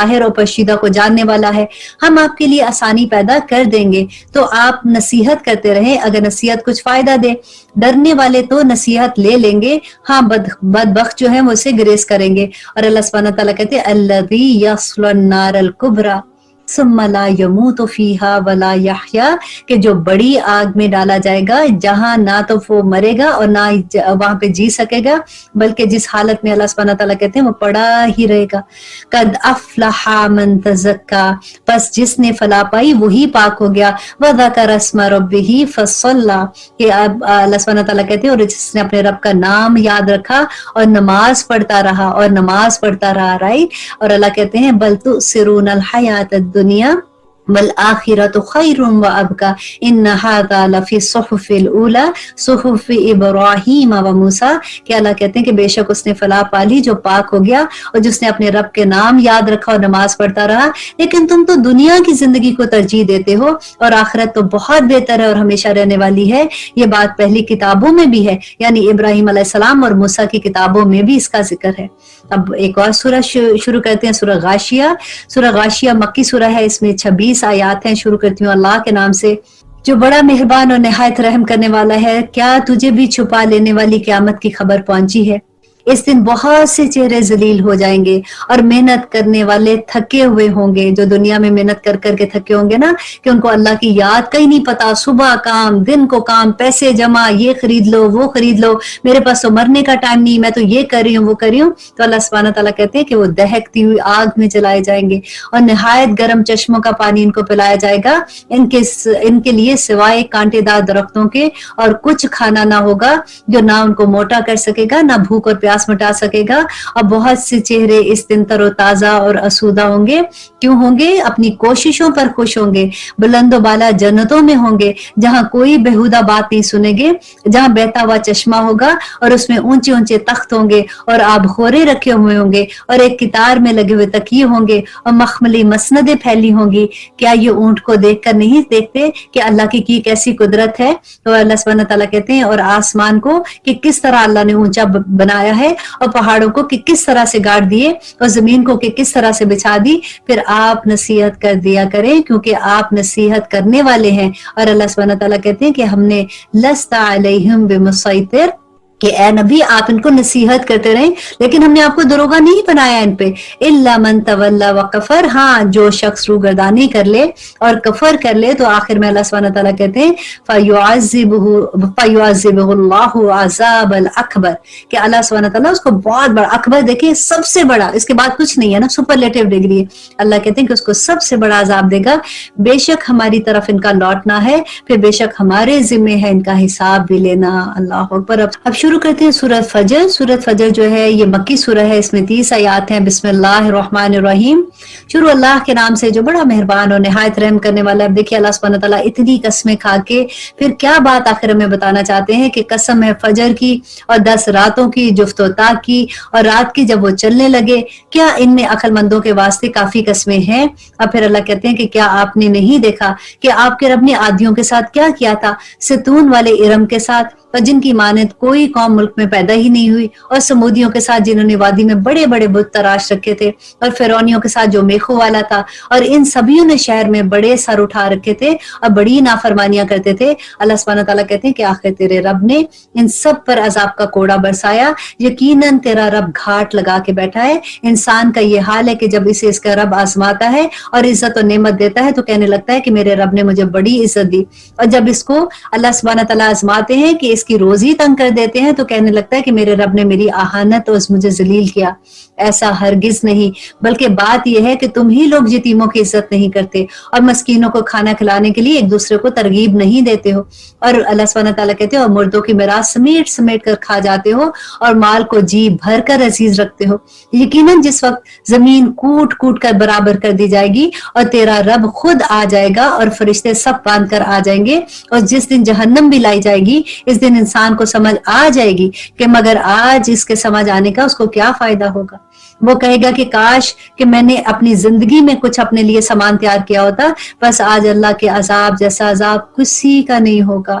ظاہر اور پوشیدہ کو جاننے والا ہے، ہم آپ کے لیے آسانی پیدا کر دیں گے، تو آپ نصیحت کرتے رہیں اگر نصیحت کچھ فائدہ دے۔ ڈرنے والے تو نصیحت لے لیں گے، ہاں بدبخت جو ہیں وہ اسے گریز کریں گے۔ اور اللہ سبحانہ تعالیٰ کہتے ہیں الذی یصلی النار الکبریٰ ثم لا يموت فیہا ولا یحییٰ، کہ جو بڑی آگ میں ڈالا جائے گا جہاں نہ تو وہ مرے گا اور نہ وہاں پہ جی سکے گا، بلکہ جس حالت میں اللہ سبحانہ تعالیٰ کہتے ہیں وہ پڑا ہی رہے گا۔ قد افلح من تزکا، پس جس نے فلاح پائی وہی پاک ہو گیا۔ وذکر اسم ربہ فصلی، کہ اب اللہ سبحانہ تعالیٰ کہتے ہیں اور جس نے اپنے رب کا نام یاد رکھا اور نماز پڑھتا رہا رائٹ۔ اور اللہ کہتے ہیں بل تؤثرون الحیات الدنیا والآخرۃ خیر وابقیٰ ان ھذا لفی الصحف الاولی صحف ابراہیم وموسیٰ، کہ اللہ کہتے ہیں کہ بے شک اس نے فلاح پالی جو پاک ہو گیا اور جس نے اپنے رب کے نام یاد رکھا اور نماز پڑھتا رہا۔ لیکن تم تو دنیا کی زندگی کو ترجیح دیتے ہو اور آخرت تو بہت بہتر ہے اور ہمیشہ رہنے والی ہے۔ یہ بات پہلی کتابوں میں بھی ہے، یعنی ابراہیم علیہ السلام اور موسیٰ کی کتابوں میں بھی اس کا ذکر ہے۔ اب ایک اور سورہ شروع کرتے ہیں، سورہ غاشیہ۔ سورہ غاشیہ مکی سورہ ہے، اس میں 26 آیات ہیں۔ شروع کرتی ہوں اللہ کے نام سے جو بڑا مہربان اور نہایت رحم کرنے والا ہے۔ کیا تجھے بھی چھپا لینے والی قیامت کی خبر پہنچی ہے؟ اس دن بہت سے چہرے ذلیل ہو جائیں گے اور محنت کرنے والے تھکے ہوئے ہوں گے، جو دنیا میں محنت کر کر کے تھکے ہوں گے نا، کہ ان کو اللہ کی یاد کہیں نہیں پتا، صبح کام، دن کو کام، پیسے جمع، یہ خرید لو وہ خرید لو، میرے پاس تو مرنے کا ٹائم نہیں، میں تو یہ کر رہی ہوں وہ کر رہی ہوں۔ تو اللہ سبحانہ تعالیٰ کہتے ہیں کہ وہ دہکتی ہوئی آگ میں جلائے جائیں گے اور نہایت گرم چشموں کا پانی ان کو پلایا جائے گا، ان کے لیے سوائے کانٹے دار درختوں کے اور کچھ کھانا نہ ہوگا جو نہ ان کو موٹا کر سکے گا نہ بھوک اور پیاس مٹا سکے گا۔ اور بہت سے چہرے اس دن تر و تازہ اور اسودہ ہوں گے، کیوں ہوں گے؟ اپنی کوششوں پر خوش ہوں گے، بلند و بالا جنتوں میں ہوں گے جہاں کوئی بےہودہ بات نہیں سنیں گے، جہاں بہتا ہوا چشمہ ہوگا اور اس میں اونچے اونچے تخت ہوں گے اور آب خورے رکھے ہوئے ہوں گے اور ایک قطار میں لگے ہوئے تکیے ہوں گے اور مخملی مسندیں پھیلی ہوں گی۔ کیا یہ اونٹ کو دیکھ کر نہیں دیکھتے کہ اللہ کی کیسی قدرت ہے؟ تو اللہ سبحانہ تعالیٰ کہتے ہیں اور آسمان کو کہ کس طرح اللہ نے اونچا بنایا ہے اور پہاڑوں کو کہ کس طرح سے گاڑ دیے اور زمین کو کہ کس طرح سے بچھا دی، پھر آپ نصیحت کر دیا کریں کیونکہ آپ نصیحت کرنے والے ہیں۔ اور اللہ سبحانہ تعالیٰ کہتے ہیں کہ ہم نے لست علیہم بمسیطر، کہ اے نبی آپ ان کو نصیحت کرتے رہیں لیکن ہم نے آپ کو دروغہ نہیں بنایا ان پہ۔ الا من تولی وکفر، ہاں جو شخص روگردانی کر لے اور کفر کر لے، تو آخر میں اللہ سبحانہ تعالیٰ کہتے ہیں فیعذبہ اللہ عذاب الاکبر، کہ اللہ سبحانہ تعالیٰ اس کو بہت بڑا، اکبر دیکھیں سب سے بڑا، اس کے بعد کچھ نہیں ہے نا، سپرلیٹو ڈگری ہے، اللہ کہتے ہیں کہ اس کو سب سے بڑا عذاب دے گا۔ بے شک ہماری طرف ان کا لوٹنا ہے، پھر بے شک ہمارے ذمے ہے ان کا حساب بھی لینا۔ اللہ اکبر۔ اب شروع کرتے ہیں سورۃ فجر۔ سورۃ فجر جو ہے یہ مکی سورہ ہے، اس میں 30 آیات ہیں۔ بسم اللہ الرحمن الرحیم، شروع اللہ کے نام سے جو بڑا مہربان اور نہایت رحم کرنے والا ہے۔ اب دیکھیے اللہ سبحانہ تعالیٰ اتنی قسمیں کھا کے پھر کیا بات آخر میں بتانا چاہتے ہیں کہ قسم ہے فجر کی اور 10 راتوں کی، جفت و طاق کی، اور رات کی جب وہ چلنے لگے، کیا ان میں عقل مندوں کے واسطے کافی قسمیں ہیں۔ اب پھر اللہ کہتے ہیں کہ کیا آپ نے نہیں دیکھا کہ آپ کے رب نے عادیوں کے ساتھ کیا کیا تھا، ستون والے ارم کے ساتھ، اور جن کی مانند کوئی قوم ملک میں پیدا ہی نہیں ہوئی، اور سمودیوں کے ساتھ جنہوں نے وادی میں بڑے بڑے بت تراش رکھے تھے، اور فرعونیوں کے ساتھ جو میخوں والا تھا، اور ان سبھیوں نے شہر میں بڑے سر اٹھا رکھے تھے اور بڑی نافرمانیاں کرتے تھے۔ اللہ سبحانہ تعالیٰ کہتے ہیں کہ آخر تیرے رب نے ان سب پر عذاب کا کوڑا برسایا، یقیناً تیرا رب گھاٹ لگا کے بیٹھا ہے۔ انسان کا یہ حال ہے کہ جب اسے اس کا رب آزماتا ہے اور عزت و نعمت دیتا ہے تو کہنے لگتا ہے کہ میرے رب نے مجھے بڑی عزت دی، اور جب اس کو اللہ سبحانہ تعالیٰ آزماتے ہیں کہ اس کی روزی تنگ کر دیتے ہیں تو کہنے لگتا ہے کہ میرے رب نے میری اہانت اور مجھے ذلیل کیا۔ ایسا ہرگز نہیں، بلکہ بات یہ ہے کہ تم ہی لوگ یتیموں کی عزت نہیں کرتے اور مسکینوں کو کھانا کھلانے کے لیے ایک دوسرے کو ترغیب نہیں دیتے ہو، اور اللہ سبحانہ تعالیٰ کہتے ہیں اور مردوں کی میراث سمیٹ سمیٹ کر کھا جاتے ہو اور مال کو جی بھر کر عزیز رکھتے ہو۔ یقیناً جس وقت زمین کوٹ کوٹ کر برابر کر دی جائے گی اور تیرا رب خود آ جائے گا اور فرشتے سب باندھ کر آ جائیں گے، اور جس دن جہنم بھی لائی جائے گی، اس دن انسان کو سمجھ آ جائے گی کہ مگر آج اس کے سمجھ آنے کا اس کو کیا فائدہ ہوگا۔ وہ کہے گا کہ کاش کہ میں نے اپنی زندگی میں کچھ اپنے لیے سامان تیار کیا ہوتا، بس آج اللہ کے عذاب جیسا عذاب کسی کا نہیں ہوگا۔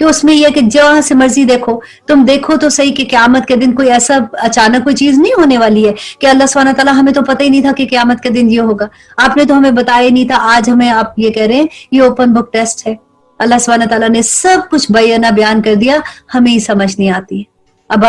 کہ اس میں یہ ہے کہ جہاں سے مرضی دیکھو، تم دیکھو تو صحیح کہ قیامت کے دن کوئی ایسا اچانک کوئی چیز نہیں ہونے والی ہے کہ اللہ سبحانہ تعالیٰ ہمیں تو پتہ ہی نہیں تھا کہ قیامت کے دن یہ ہوگا، آپ نے تو ہمیں بتایا ہی نہیں تھا، آج ہمیں آپ یہ کہہ رہے ہیں یہ اوپن بک ٹیسٹ ہے۔ اللہ سبحانہ تعالیٰ نے سب کچھ بیان کر دیا، ہمیں ہی سمجھ نہیں آتی ہے۔ اب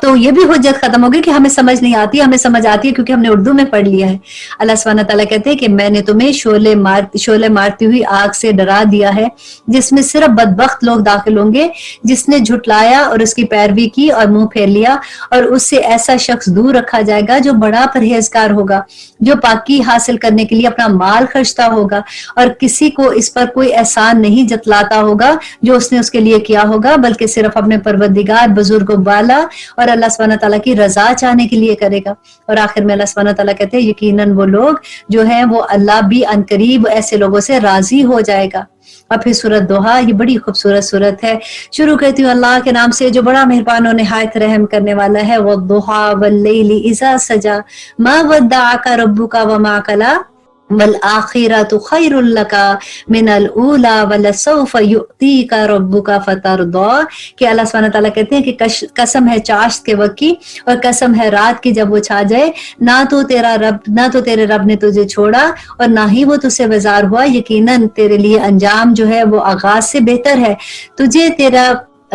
تو یہ بھی حجت ختم ہوگی کہ ہمیں سمجھ نہیں آتی، ہمیں سمجھ آتی ہے کیونکہ ہم نے اردو میں پڑھ لیا ہے۔ اللہ سبحانہ تعالیٰ کہتے ہیں کہ میں نے تمہیں شعلے مارتی ہوئی آگ سے ڈرا دیا ہے، جس میں صرف بدبخت لوگ داخل ہوں گے، جس نے جھٹلایا اور اس کی پیروی کی اور منہ پھیر لیا، اور اس سے ایسا شخص دور رکھا جائے گا جو بڑا پرہیزگار ہوگا، جو پاکی حاصل کرنے کے لیے اپنا مال خرچتا ہوگا اور کسی کو اس پر کوئی احسان نہیں جتلاتا ہوگا جو اس نے اس کے لیے کیا ہوگا، بلکہ صرف اپنے پروردگار بزرگ و بالا اور اللہ سبحانہ تعالیٰ کی رضا چاہنے کے لیے کرے گا۔ اور آخر میں اللہ سبحانہ تعالیٰ کہتے ہیں یقیناً وہ لوگ جو ہیں وہ اللہ بھی عنقریب ایسے لوگوں سے راضی ہو جائے گا۔ اور پھر سورۃ دوحہ، یہ بڑی خوبصورت سورت ہے، شروع کرتی ہوں اللہ کے نام سے جو بڑا مہربان و نہایت رحم کرنے والا ہے۔ والضحیٰ واللیل اذا سجا ما ودعک ربک وما قلی والآخرۃ خیر لک من الاولی ولسوف یؤتیک ربک فترضی، کہ اللہ سبحانہ تعالیٰ کہتے ہیں کہ قسم ہے چاشت کے وقت کی اور قسم ہے رات کی جب وہ چھا جائے، نہ تو تیرے رب نے تجھے چھوڑا اور نہ ہی وہ تجھ سے بیزار ہوا، یقیناً تیرے لیے انجام جو ہے وہ آغاز سے بہتر ہے، تجھے تیرا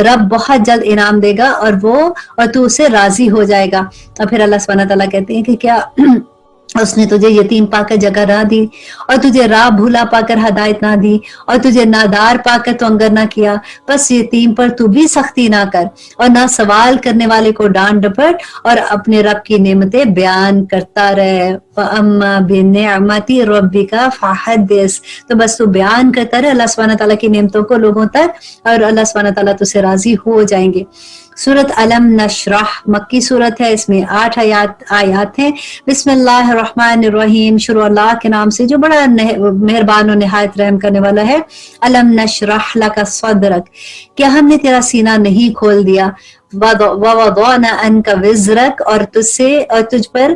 رب بہت جلد انعام دے گا اور تو اسے راضی ہو جائے گا۔ اور پھر اللہ سبحانہ تعالیٰ کہتے ہیں کہ کیا اس نے تجھے یتیم پا کر جگہ نہ دی اور تجھے راہ بھولا پا کر ہدایت نہ دی اور تجھے نادار پا کر تو انگر نہ کیا، بس یتیم پر تو بھی سختی نہ کر اور نہ سوال کرنے والے کو ڈانٹ ڈپٹ اور اپنے رب کی نعمتیں بیان کرتا رہے۔ وَأَمَّا بِنِعْمَتِ رَبِّكَ فَحَدِّثْ، تو بس تو بیان کرتا رہے اللہ سبحانہ تعالیٰ کی نعمتوں کو لوگوں تک، اور اللہ سبحانہ تعالیٰ تو سے راضی ہو جائیں گے۔ سورت علم نشرح مکی سورت ہے، اس میں 8 آیات ہیں۔ بسم اللہ الرحمن الرحیم، شروع اللہ کے نام سے جو بڑا مہربان و نہایت رحم کرنے والا ہے۔ علم نشرح لک صدرک، کیا ہم نے تیرا سینہ نہیں کھول دیا؟ ووضعنا عنک وزرک، اور تجھ پر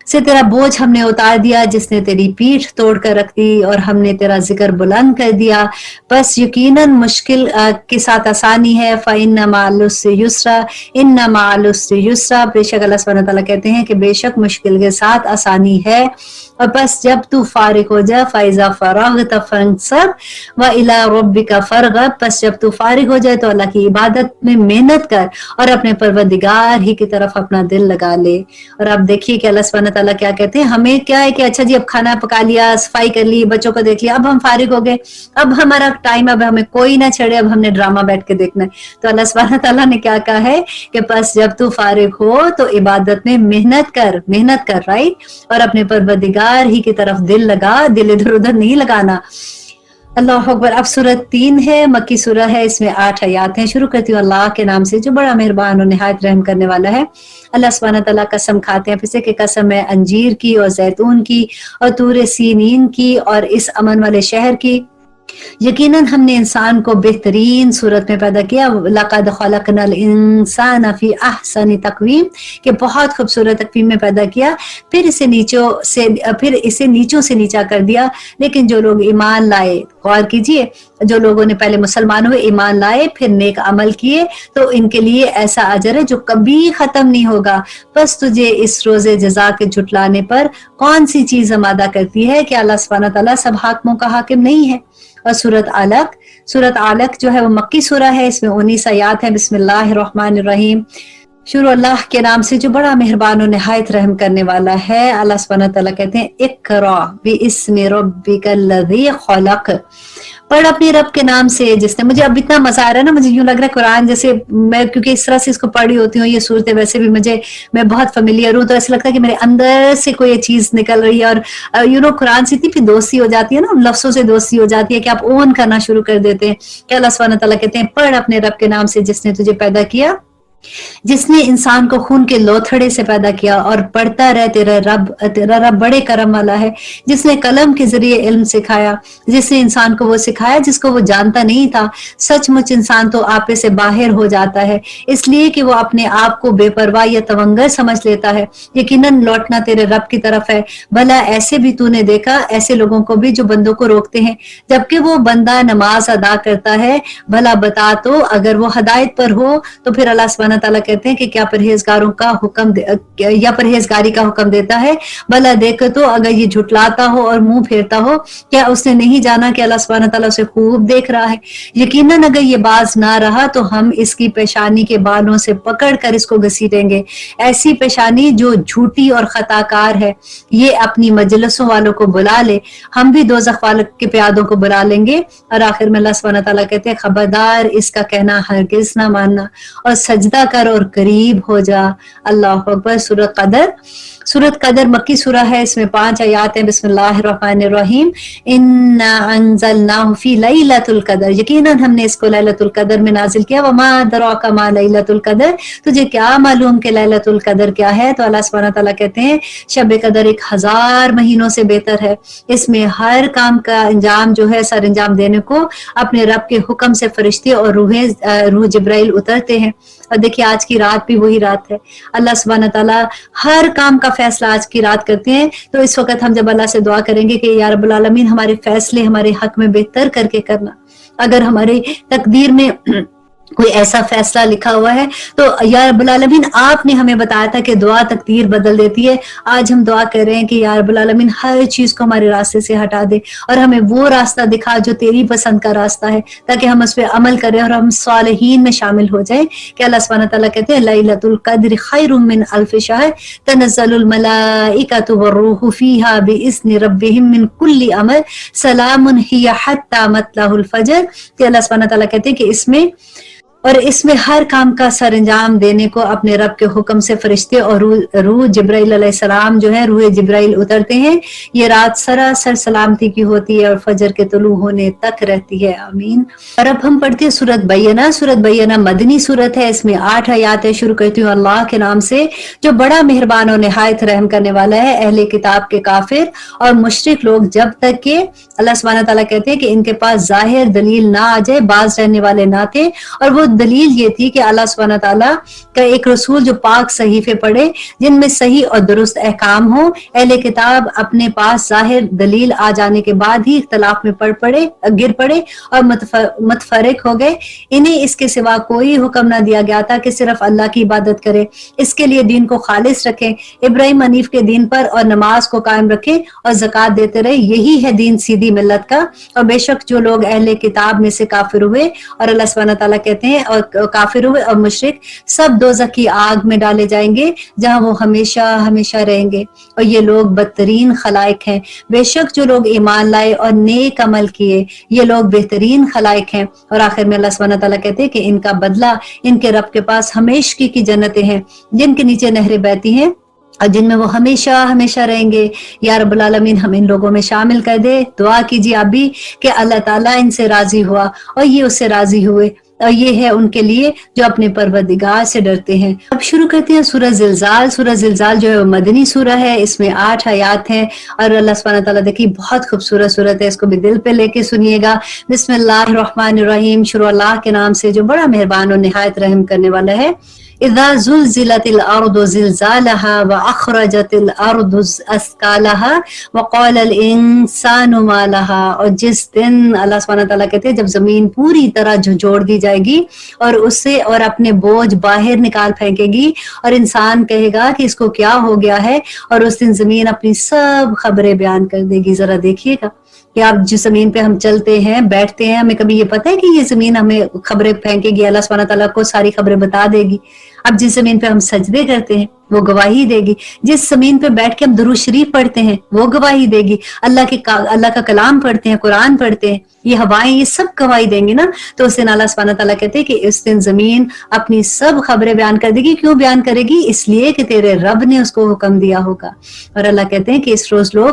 سے تیرا بوجھ ہم نے اتار دیا، جس نے تیری پیٹھ توڑ کر رکھ دی، اور ہم نے تیرا ذکر بلند کر دیا، بس یقیناً مشکل کے ساتھ آسانی ہے۔ فَإِنَّ مَعَ الْعُسْرِ يُسْرًا إِنَّ مَعَ الْعُسْرِ يُسْرًا، بے شک اللہ سبحانہ تعالیٰ کہتے ہیں کہ بے شک مشکل کے ساتھ آسانی ہے۔ اور بس جب تو فارغ ہو جا، فَإِذَا فَرَغْتَ فَانصَبْ وَإِلَىٰ رَبِّكَ فَارْغَب، بس جب تو فارغ ہو جائے تو اللہ کی عبادت میں محنت کر اور اپنے پروردگار ہی کی طرف اپنا دل لگا لے۔ اور آپ دیکھیے کہ اللہ سبحانہ تعالیٰ کیا کہتے ہیں، ہمیں کیا ہے کہ اچھا جی اب کھانا پکا لیا، صفائی کر لی، بچوں کو دیکھ لیا، اب ہم فارغ ہو گئے، اب ہمارا ٹائم، اب ہمیں کوئی نہ چھڑے، اب ہم نے ڈرامہ بیٹھ کے دیکھنا ہے۔ تو اللہ سبحانہ تعالیٰ نے کیا کہا ہے کہ بس جب تو فارغ ہو تو عبادت میں محنت کر رائٹ، اور اپنے پروردگار ہی کی طرف دل لگا، دل ادھر ادھر نہیں لگانا۔ اللہ اکبر۔ اب سورت 3 ہے، مکی سورہ ہے، اس میں 8 آیات ہیں۔ شروع کرتی ہوں اللہ کے نام سے جو بڑا مہربان اور نہایت رحم کرنے والا ہے۔ اللہ سبحانہ تعالیٰ قسم کھاتے ہیں، پھر سے کہ قسم ہے انجیر کی اور زیتون کی اور طور سینین کی اور اس امن والے شہر کی، یقیناً ہم نے انسان کو بہترین صورت میں پیدا کیا۔ لَقَدْ خَلَقْنَا الْإِنسَانَ فِي أَحْسَنِ تَقْوِيمٍ، کہ بہت خوبصورت تقویم میں پیدا کیا، پھر اسے نیچوں سے نیچا کر دیا۔ لیکن جو لوگ ایمان لائے، غور کیجئے، جو لوگوں نے پہلے مسلمان ہوئے، ایمان لائے، پھر نیک عمل کیے، تو ان کے لیے ایسا اجر ہے جو کبھی ختم نہیں ہوگا۔ بس تجھے اس روز جزا کے جھٹلانے پر کون سی چیز آمادہ کرتی ہے کہ اللہ سبحانہ تعالیٰ سب حاکموں کا حاکم نہیں ہے۔ اور سورت علق جو ہے وہ مکی سورہ ہے، اس میں 19 آیات ہیں۔ بسم اللہ الرحمن الرحیم، شروع اللہ کے نام سے جو بڑا مہربان و نہایت رحم کرنے والا ہے۔ اللہ سبحانہ تعالیٰ کہتے ہیں اقرا باسم ربک الذی خلق، پڑھ اپنے رب کے نام سے جس نے، مجھے اب اتنا مزہ آ رہا ہے نا، مجھے یوں لگ رہا ہے قرآن جیسے میں کیونکہ اس طرح سے اس کو پڑھی ہوتی ہوں، یہ صورتیں ویسے بھی میں بہت فیملیئر ہوں، تو ایسا لگتا ہے کہ میرے اندر سے کوئی چیز نکل رہی ہے، اور قرآن سے اتنی پھر دوستی ہو جاتی ہے نا، ان لفظوں سے دوستی ہو جاتی ہے کہ آپ اون کرنا شروع کر دیتے ہیں کہ اللہ سبحانہ تعالیٰ کہتے ہیں پڑھ اپنے رب کے نام سے جس نے تجھے پیدا کیا جس نے انسان کو خون کے لوتھڑے سے پیدا کیا اور پڑھتا رہ تیرا رب بڑے کرم والا ہے، جس نے قلم کے ذریعے علم سکھایا، جس نے انسان کو وہ سکھایا جس کو وہ جانتا نہیں تھا۔ سچ مچ انسان تو آپے سے باہر ہو جاتا ہے، اس لیے کہ وہ اپنے آپ کو بے پرواہ یا تونگر سمجھ لیتا ہے۔ یقیناً لوٹنا تیرے رب کی طرف ہے۔ بھلا ایسے بھی تو نے دیکھا، ایسے لوگوں کو بھی جو بندوں کو روکتے ہیں جبکہ وہ بندہ نماز ادا کرتا ہے۔ بھلا بتا تو اگر وہ ہدایت پر ہو تو پھر اللہ سبحانہ تعالیٰ کہتے ہیں کہ کیا پرہیزگاروں کا حکم یا پرہیزگاری کا حکم دیتا ہے۔ بھلا دیکھ تو اگر یہ جھٹلاتا ہو اور منہ پھیرتا ہو، کیا اس نے نہیں جانا کہ اللہ سبحانہ تعالیٰ اسے خوب دیکھ رہا ہے؟ یقیناً اگر یہ باز نہ رہا تو ہم اس کی پیشانی کے بالوں سے پکڑ کر اس کو گھسیٹیں گے، ایسی پیشانی جو جھوٹی اور خطا کار ہے۔ یہ اپنی مجلسوں والوں کو بلا لے، ہم بھی دوزخ والوں کے پیادوں کو بلا لیں گے۔ اور آخر میں اللہ سبحانہ تعالیٰ کہتے ہیں خبردار اس کا کہنا ہرگز نہ ماننا اور سجدہ کر اور قریب ہو جا۔ اللہ اکبر۔ سورۃ قدر، سورۃ قدر مکی سورہ ہے، اس میں 5 آیات ہیں۔ بسم اللہ الرحمن الرحیم۔ انا انزلناہ فی لیلۃ القدر، یقیناً ہم نے اس کو لیلۃ القدر میں نازل کیا۔ وما ادراک ما لیلۃ القدر، تجھے کیا معلوم کہ لیلۃ القدر کیا ہے؟ تو اللہ سبحانہ تعالیٰ کہتے ہیں شب قدر 1000 مہینوں سے بہتر ہے، اس میں ہر کام کا انجام جو ہے سر انجام دینے کو اپنے رب کے حکم سے فرشتے اور روح جبرائیل اترتے ہیں۔ اور دیکھیے آج کی رات بھی وہی رات ہے، اللہ سبحانہ تعالیٰ ہر کام کا فیصلہ آج کی رات کرتے ہیں۔ تو اس وقت ہم جب اللہ سے دعا کریں گے کہ یا رب العالمین ہمارے فیصلے ہمارے حق میں بہتر کر کے کرنا، اگر ہمارے تقدیر میں کوئی ایسا فیصلہ لکھا ہوا ہے تو یا رب العالمین آپ نے ہمیں بتایا تھا کہ دعا تقدیر بدل دیتی ہے۔ آج ہم دعا کر رہے ہیں کہ یا رب العالمین ہر چیز کو ہمارے راستے سے ہٹا دے اور ہمیں وہ راستہ دکھا جو تیری پسند کا راستہ ہے، تاکہ ہم اس پہ عمل کریں اور ہم صالحین میں شامل ہو جائیں۔ کہ اللہ سبحانہ تعالیٰ کہتے ہیں لیلۃ القدر خیر من الف شہر تنزل الملائکۃ والروح فیہا باذن ربہم من کل امر سلام ہی حتی مطلع الفجر۔ کہ اللہ سبحانہ تعالیٰ کہتے ہیں کہ اس میں ہر کام کا سر انجام دینے کو اپنے رب کے حکم سے فرشتے اور روح جبرائیل علیہ السلام جو ہے روح جبرائیل اترتے ہیں۔ یہ رات سراسر سلامتی کی ہوتی ہے اور فجر کے طلوع ہونے تک رہتی ہے۔ آمین۔ اور اب ہم پڑھتے ہیں سورۃ بینہ۔ سورۃ بینہ مدنی سورت ہے، اس میں 8 آیات ہے۔ شروع کرتی ہوں اللہ کے نام سے جو بڑا مہربان اور نہایت رحم کرنے والا ہے۔ اہل کتاب کے کافر اور مشرک لوگ جب تک کہ اللہ سبحانہ تعالیٰ کہتے ہیں کہ ان کے پاس ظاہر دلیل نہ آ جائے، باز رہنے والے نہ تھے، اور وہ دلیل یہ تھی کہ اللہ سبحانہ تعالیٰ کا ایک رسول جو پاک صحیفے پڑھے جن میں صحیح اور درست احکام ہو۔ اہل کتاب اپنے پاس ظاہر دلیل آ جانے کے بعد ہی اختلاف میں گر پڑے اور متفرق ہو گئے۔ انہیں اس کے سوا کوئی حکم نہ دیا گیا تھا کہ صرف اللہ کی عبادت کرے، اس کے لیے دین کو خالص رکھیں، ابراہیم حنیف کے دین پر، اور نماز کو قائم رکھیں اور زکوٰۃ دیتے رہے، یہی ہے دین سیدھی ملت کا۔ اور بے شک جو لوگ اہل کتاب میں سے کافر ہوئے، اور اللہ سبحانہ تعالیٰ کہتے ہیں اور کافر ہوئے اور مشرک سب دوزخ کی آگ میں ڈالے جائیں گے جہاں وہ ہمیشہ ہمیشہ رہیں گے، اور یہ لوگ بدترین خلائق ہیں۔ بے شک جو لوگ ایمان لائے اور نیک عمل کیے یہ لوگ بہترین خلائق ہیں۔ اور آخر میں اللہ سبحانہ تعالیٰ کہتے ہیں کہ ان کا بدلہ ان کے رب کے پاس ہمیشگی کی جنتیں ہیں جن کے نیچے نہریں بہتی ہیں اور جن میں وہ ہمیشہ ہمیشہ رہیں گے۔ یا رب العالمین ہم ان لوگوں میں شامل کر دے۔ دعا کیجیے آپ بھی کہ اللہ تعالیٰ ان سے راضی ہوا اور یہ اس سے راضی ہوئے، اور یہ ہے ان کے لیے جو اپنے پروردگار سے ڈرتے ہیں۔ اب شروع کرتے ہیں سورہ زلزال۔ سورہ زلزال جو ہے وہ مدنی سورہ ہے، اس میں 8 آیات ہیں، اور اللہ سبحانہ تعالیٰ دیکھیے بہت خوبصورت سورت ہے، اس کو بھی دل پہ لے کے سنیے گا۔ بسم اللہ الرحمن الرحیم، شروع اللہ کے نام سے جو بڑا مہربان اور نہایت رحم کرنے والا ہے۔ اذا زلزلت الارض زلزالها واخرجت الارض اثقالها وقال الانسان ما لها، اور جس دن اللہ سبحانہ تعالیٰ کہتے ہیں جب زمین پوری طرح جھنجھوڑ دی جائے گی اور اس سے اور اپنے بوجھ باہر نکال پھینکے گی، اور انسان کہے گا کہ اس کو کیا ہو گیا ہے، اور اس دن زمین اپنی سب خبریں بیان کر دے گی۔ ذرا دیکھیے گا کہ آپ جس زمین پہ ہم چلتے ہیں بیٹھتے ہیں، ہمیں کبھی یہ پتہ ہے کہ یہ زمین ہمیں خبریں پھینکے گی؟ اللہ سبحانہ تعالیٰ کو ساری خبریں بتا دے گی۔ اب جس زمین پہ ہم سجدے کرتے ہیں وہ گواہی دے گی، جس زمین پہ بیٹھ کے ہم درود شریف پڑھتے ہیں وہ گواہی دے گی، اللہ کا کلام پڑھتے ہیں، قرآن پڑھتے ہیں، یہ ہوائیں یہ سب گواہی دیں گی نا۔ تو اس دن اللہ سبحانہ تعالیٰ کہتے ہیں کہ اس دن زمین اپنی سب خبریں بیان کر دے گی۔ کیوں بیان کرے گی؟ اس لیے کہ تیرے رب نے اس کو حکم دیا ہوگا۔ اور اللہ کہتے ہیں کہ اس روز لوگ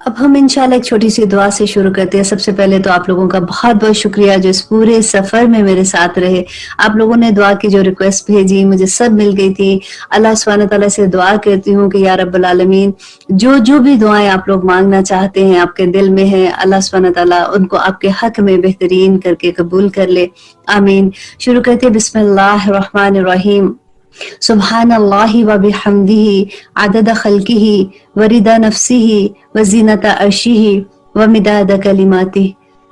اب ہم انشاءاللہ ایک چھوٹی سی دعا سے شروع کرتے ہیں۔ سب سے پہلے تو آپ لوگوں کا بہت بہت شکریہ جو اس پورے سفر میں میرے ساتھ رہے۔ آپ لوگوں نے دعا کی جو ریکویسٹ بھیجی مجھے سب مل گئی تھی۔ اللہ سبحانہ تعالیٰ سے دعا کرتی ہوں کہ یا رب العالمین جو بھی دعائیں آپ لوگ مانگنا چاہتے ہیں آپ کے دل میں ہیں، اللہ سبحانہ تعالیٰ ان کو آپ کے حق میں بہترین کر کے قبول کر لے، آمین۔ شروع کرتے ہیں بسم اللہ الرحمن الرحیم۔ سبحان اللہ و بحمدہ عدد خلقہ ورضا نفسہ وزینت عرشہ ومداد کلماتہ۔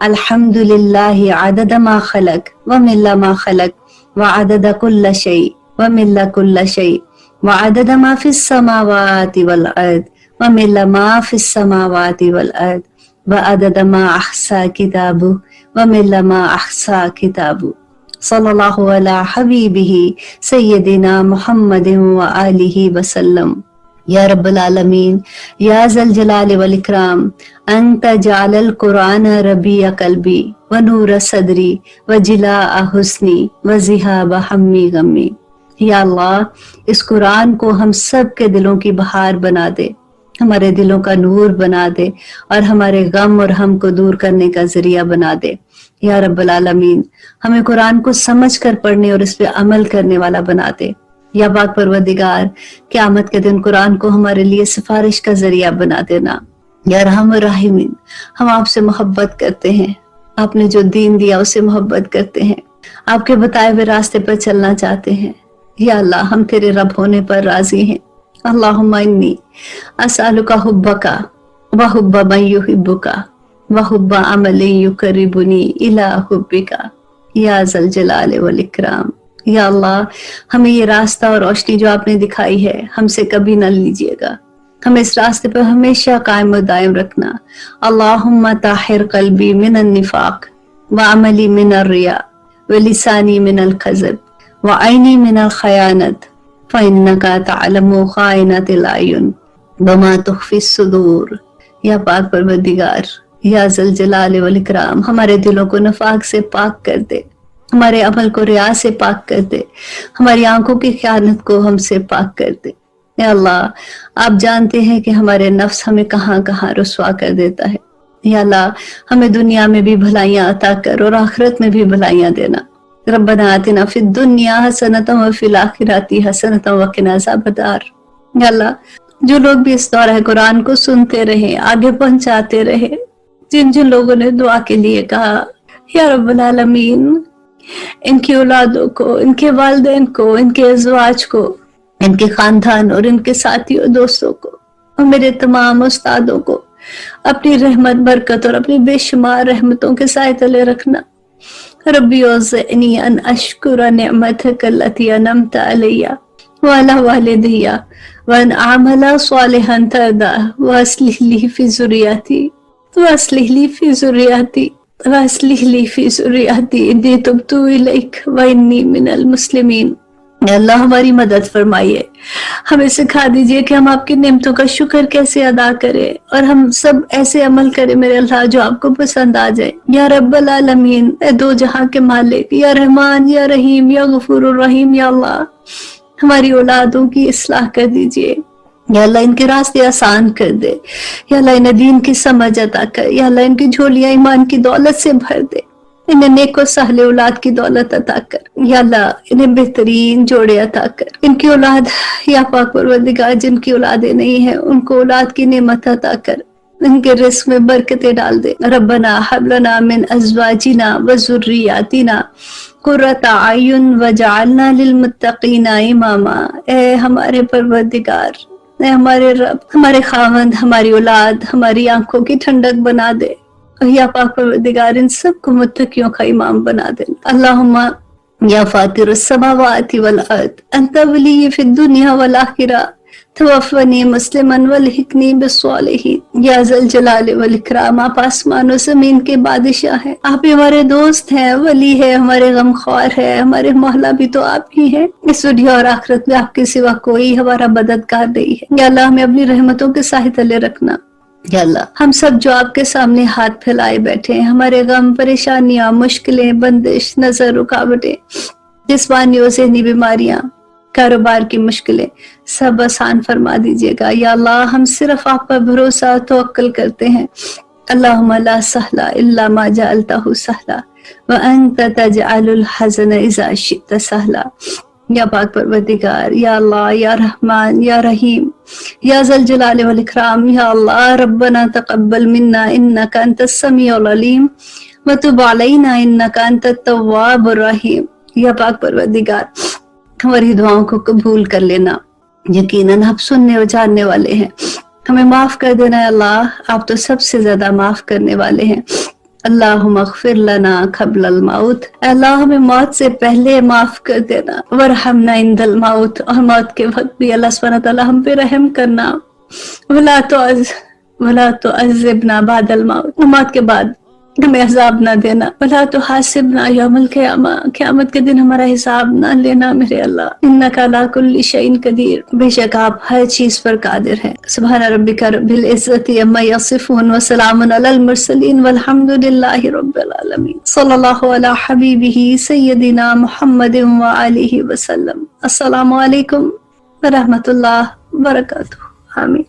الحمد للہ عدد ما خلق ومل ما خلق وعدد کل شیء ومل کل شیء وعدد ما فی السماوات والارض ومل ما فی السماوات والارض وعدد ما احصا کتابہ ومل ما احصا کتابہ۔ صلی اللہ علی حبیبہ سیدنا محمد وآلہ وسلم۔ یا رب العالمین یا ذا الجلال والاکرام انت جعل القرآن ربیع قلبی ونور صدری وجلاء حسنی وذہاب ہمی غمی۔ یا اللہ اس قرآن کو ہم سب کے دلوں کی بہار بنا دے، ہمارے دلوں کا نور بنا دے اور ہمارے غم اور ہم کو دور کرنے کا ذریعہ بنا دے۔ یا رب العالمین ہمیں قرآن کو سمجھ کر پڑھنے اور اس پہ عمل کرنے والا بنا دے۔ یا پاک پروردگار قیامت کے دن قرآن کو ہمارے لیے سفارش کا ذریعہ بنا دینا۔ یا رحم الراحمین ہم آپ سے محبت کرتے ہیں، آپ نے جو دین دیا اس سے محبت کرتے ہیں، آپ کے بتائے ہوئے راستے پر چلنا چاہتے ہیں۔ یا اللہ ہم تیرے رب ہونے پر راضی ہیں۔ اللہم انی اسألک حبک وحب من یحبک وحب عمل یقربنی الی حبک یا ذا الجلال والاکرام۔ یا اللہ ہمیں یہ راستہ اور روشنی جو آپ نے دکھائی ہے ہم سے کبھی نہ لیجیے گا، ہمیں اس راستے پر ہمیشہ قائم و دائم رکھنا۔ اللہم طہر قلبی من النفاق وعملی من الریاء ولسانی من الکذب وعینی من الخیانت فإنک تعلم خائنۃ الأعین وما تخفی الصدور۔ یا پاک پروردگار یا ذا الجلال والاکرام ہمارے دلوں کو نفاق سے پاک کر دے، ہمارے عمل کو ریا سے پاک کر دے، ہماری آنکھوں کی خیانت کو ہم سے پاک کر دے۔ یا اللہ آپ جانتے ہیں کہ ہمارے نفس ہمیں کہاں کہاں رسوا کر دیتا ہے۔ یا اللہ ہمیں دنیا میں بھی بھلائیاں عطا کر اور آخرت میں بھی بھلائیاں دینا۔ ربنا آتنا فی الدنیا حسنۃ وفی الآخرۃ حسنۃ وقنا عذاب النار۔ یا اللہ جو لوگ بھی اس دورہ قرآن کو سنتے رہے، آگے پہنچاتے رہے، جن جن لوگوں نے دعا کے لیے کہا، یا رب العالمین ان کی اولادوں کو، ان کے والدین کو، ان کے ازواج کو، ان کے خاندان اور ان کے ساتھیوں دوستوں کو اور میرے تمام استادوں کو اپنی رحمت برکت اور اپنی بے شمار رحمتوں کے سائے تلے رکھنا۔ ربی اوزعنی ان اشکر نعمتک التی انعمت علی وعلی والدی وان اعمل صالحا ترضاه واصلح لی فی ذریتی واصلح لی فی ذریتی واصلح لی فی ذریتی انی تبت الیک وانی من المسلمین۔ اے اللہ ہماری مدد فرمائیے، ہمیں سکھا دیجئے کہ ہم آپ کی نعمتوں کا شکر کیسے ادا کریں اور ہم سب ایسے عمل کریں میرے اللہ جو آپ کو پسند آ جائے۔ یا رب العالمین اے دو جہاں کے مالک، یا رحمان یا رحیم یا غفور الرحیم، یا اللہ ہماری اولادوں کی اصلاح کر دیجئے۔ یا اللہ ان کے راستے آسان کر دے، یا اللہ انہیں دین کی سمجھ عطا کر، یا اللہ ان کی جھولیاں ایمان کی دولت سے بھر دے، انہیں نیک و صالح اولاد کی دولت عطا کر، یا اللہ انہیں بہترین جوڑے عطا کر۔ ان کی اولاد یا پاک پروردگار جن کی اولادیں نہیں ہیں ان کو اولاد کی نعمت عطا کر، ان کے رزق میں برکتیں ڈال دے۔ ربنا حب لنا من ازواجنا وذریاتنا قرۃ اعین وجعلنا للمتقین اماما۔ اے ہمارے پروردگار، اے ہمارے رب، ہمارے خاوند، ہماری اولاد ہماری آنکھوں کی ٹھنڈک بنا دے، یا پاک پروردگار ان سب کو متقیوں کا امام بنا دے۔ اللہم یا فاطر السماوات والارض انت ولی فی الدنیا والآخرہ توفنی مسلما والحقنی بالصالحین۔ یا ذا الجلال والاکرام آپ آسمان و زمین کے بادشاہ ہیں، آپ ہمارے دوست ہیں، ولی ہے، ہمارے غم خوار ہے، ہمارے مولا بھی تو آپ ہی ہیں۔ اس دنیا اور آخرت میں آپ کے سوا کوئی ہمارا مددگار نہیں ہے۔ یا اللہ ہمیں اپنی رحمتوں کے سائے تلے رکھنا۔ یا اللہ ہم سب جو آپ کے سامنے ہاتھ پھیلائے بیٹھے ہیں، ہمارے غم، پریشانیاں، مشکلیں، بندش، نظر، رکاوٹیں، جسمانی اور ذہنی بیماریاں، کاروبار کی مشکلیں سب آسان فرما دیجیے گا یا اللہ. ہم صرف آپ پر بھروسہ توکل کرتے ہیں. اللہم لا سہلا الا ما جعلتہ سہلا وانت تجعل الحزن اذا شئت سہلا. یا پاک پروردگار، یا اللہ، یا رحمان، یا رحیم، یا ذا الجلال والاکرام، یا اللہ ربنا تقبل منا انک انت السمیع العلیم وتب علینا انک انت التواب الرحیم. یا پاک پروردگار ہماری دعاؤں کو قبول کر لینا. یقیناً آپ سننے اور جاننے والے ہیں. ہمیں معاف کر دینا ہے اللہ، آپ تو سب سے زیادہ معاف کرنے والے ہیں. اللہم اغفر لنا قبل الموت، اے اللہ ہمیں موت سے پہلے معاف کر دینا. ورحمنا عند الموت، اور موت کے وقت بھی اللہ سبحانہ تعالیٰ ہم پہ رحم کرنا. ولا تعذبنا بعد الموت، موت کے بعد ہمیں عذاب نہ دینا. ولا تحاسبنا یوم القیامہ، قیامت کے دن ہمارا حساب نہ لینا میرے اللہ. انک علی کل شیء قدیر، بے شک آپ ہر چیز پر قادر ہیں. سبحان ربک رب العزت عما یصفون وسلام علی المرسلین والحمد للہ رب العالمین. صلی اللہ علی حبیبہ سیدنا محمد وآلہ وسلم. السلام علیکم ورحمۃ اللہ وبرکاتہ. آمین.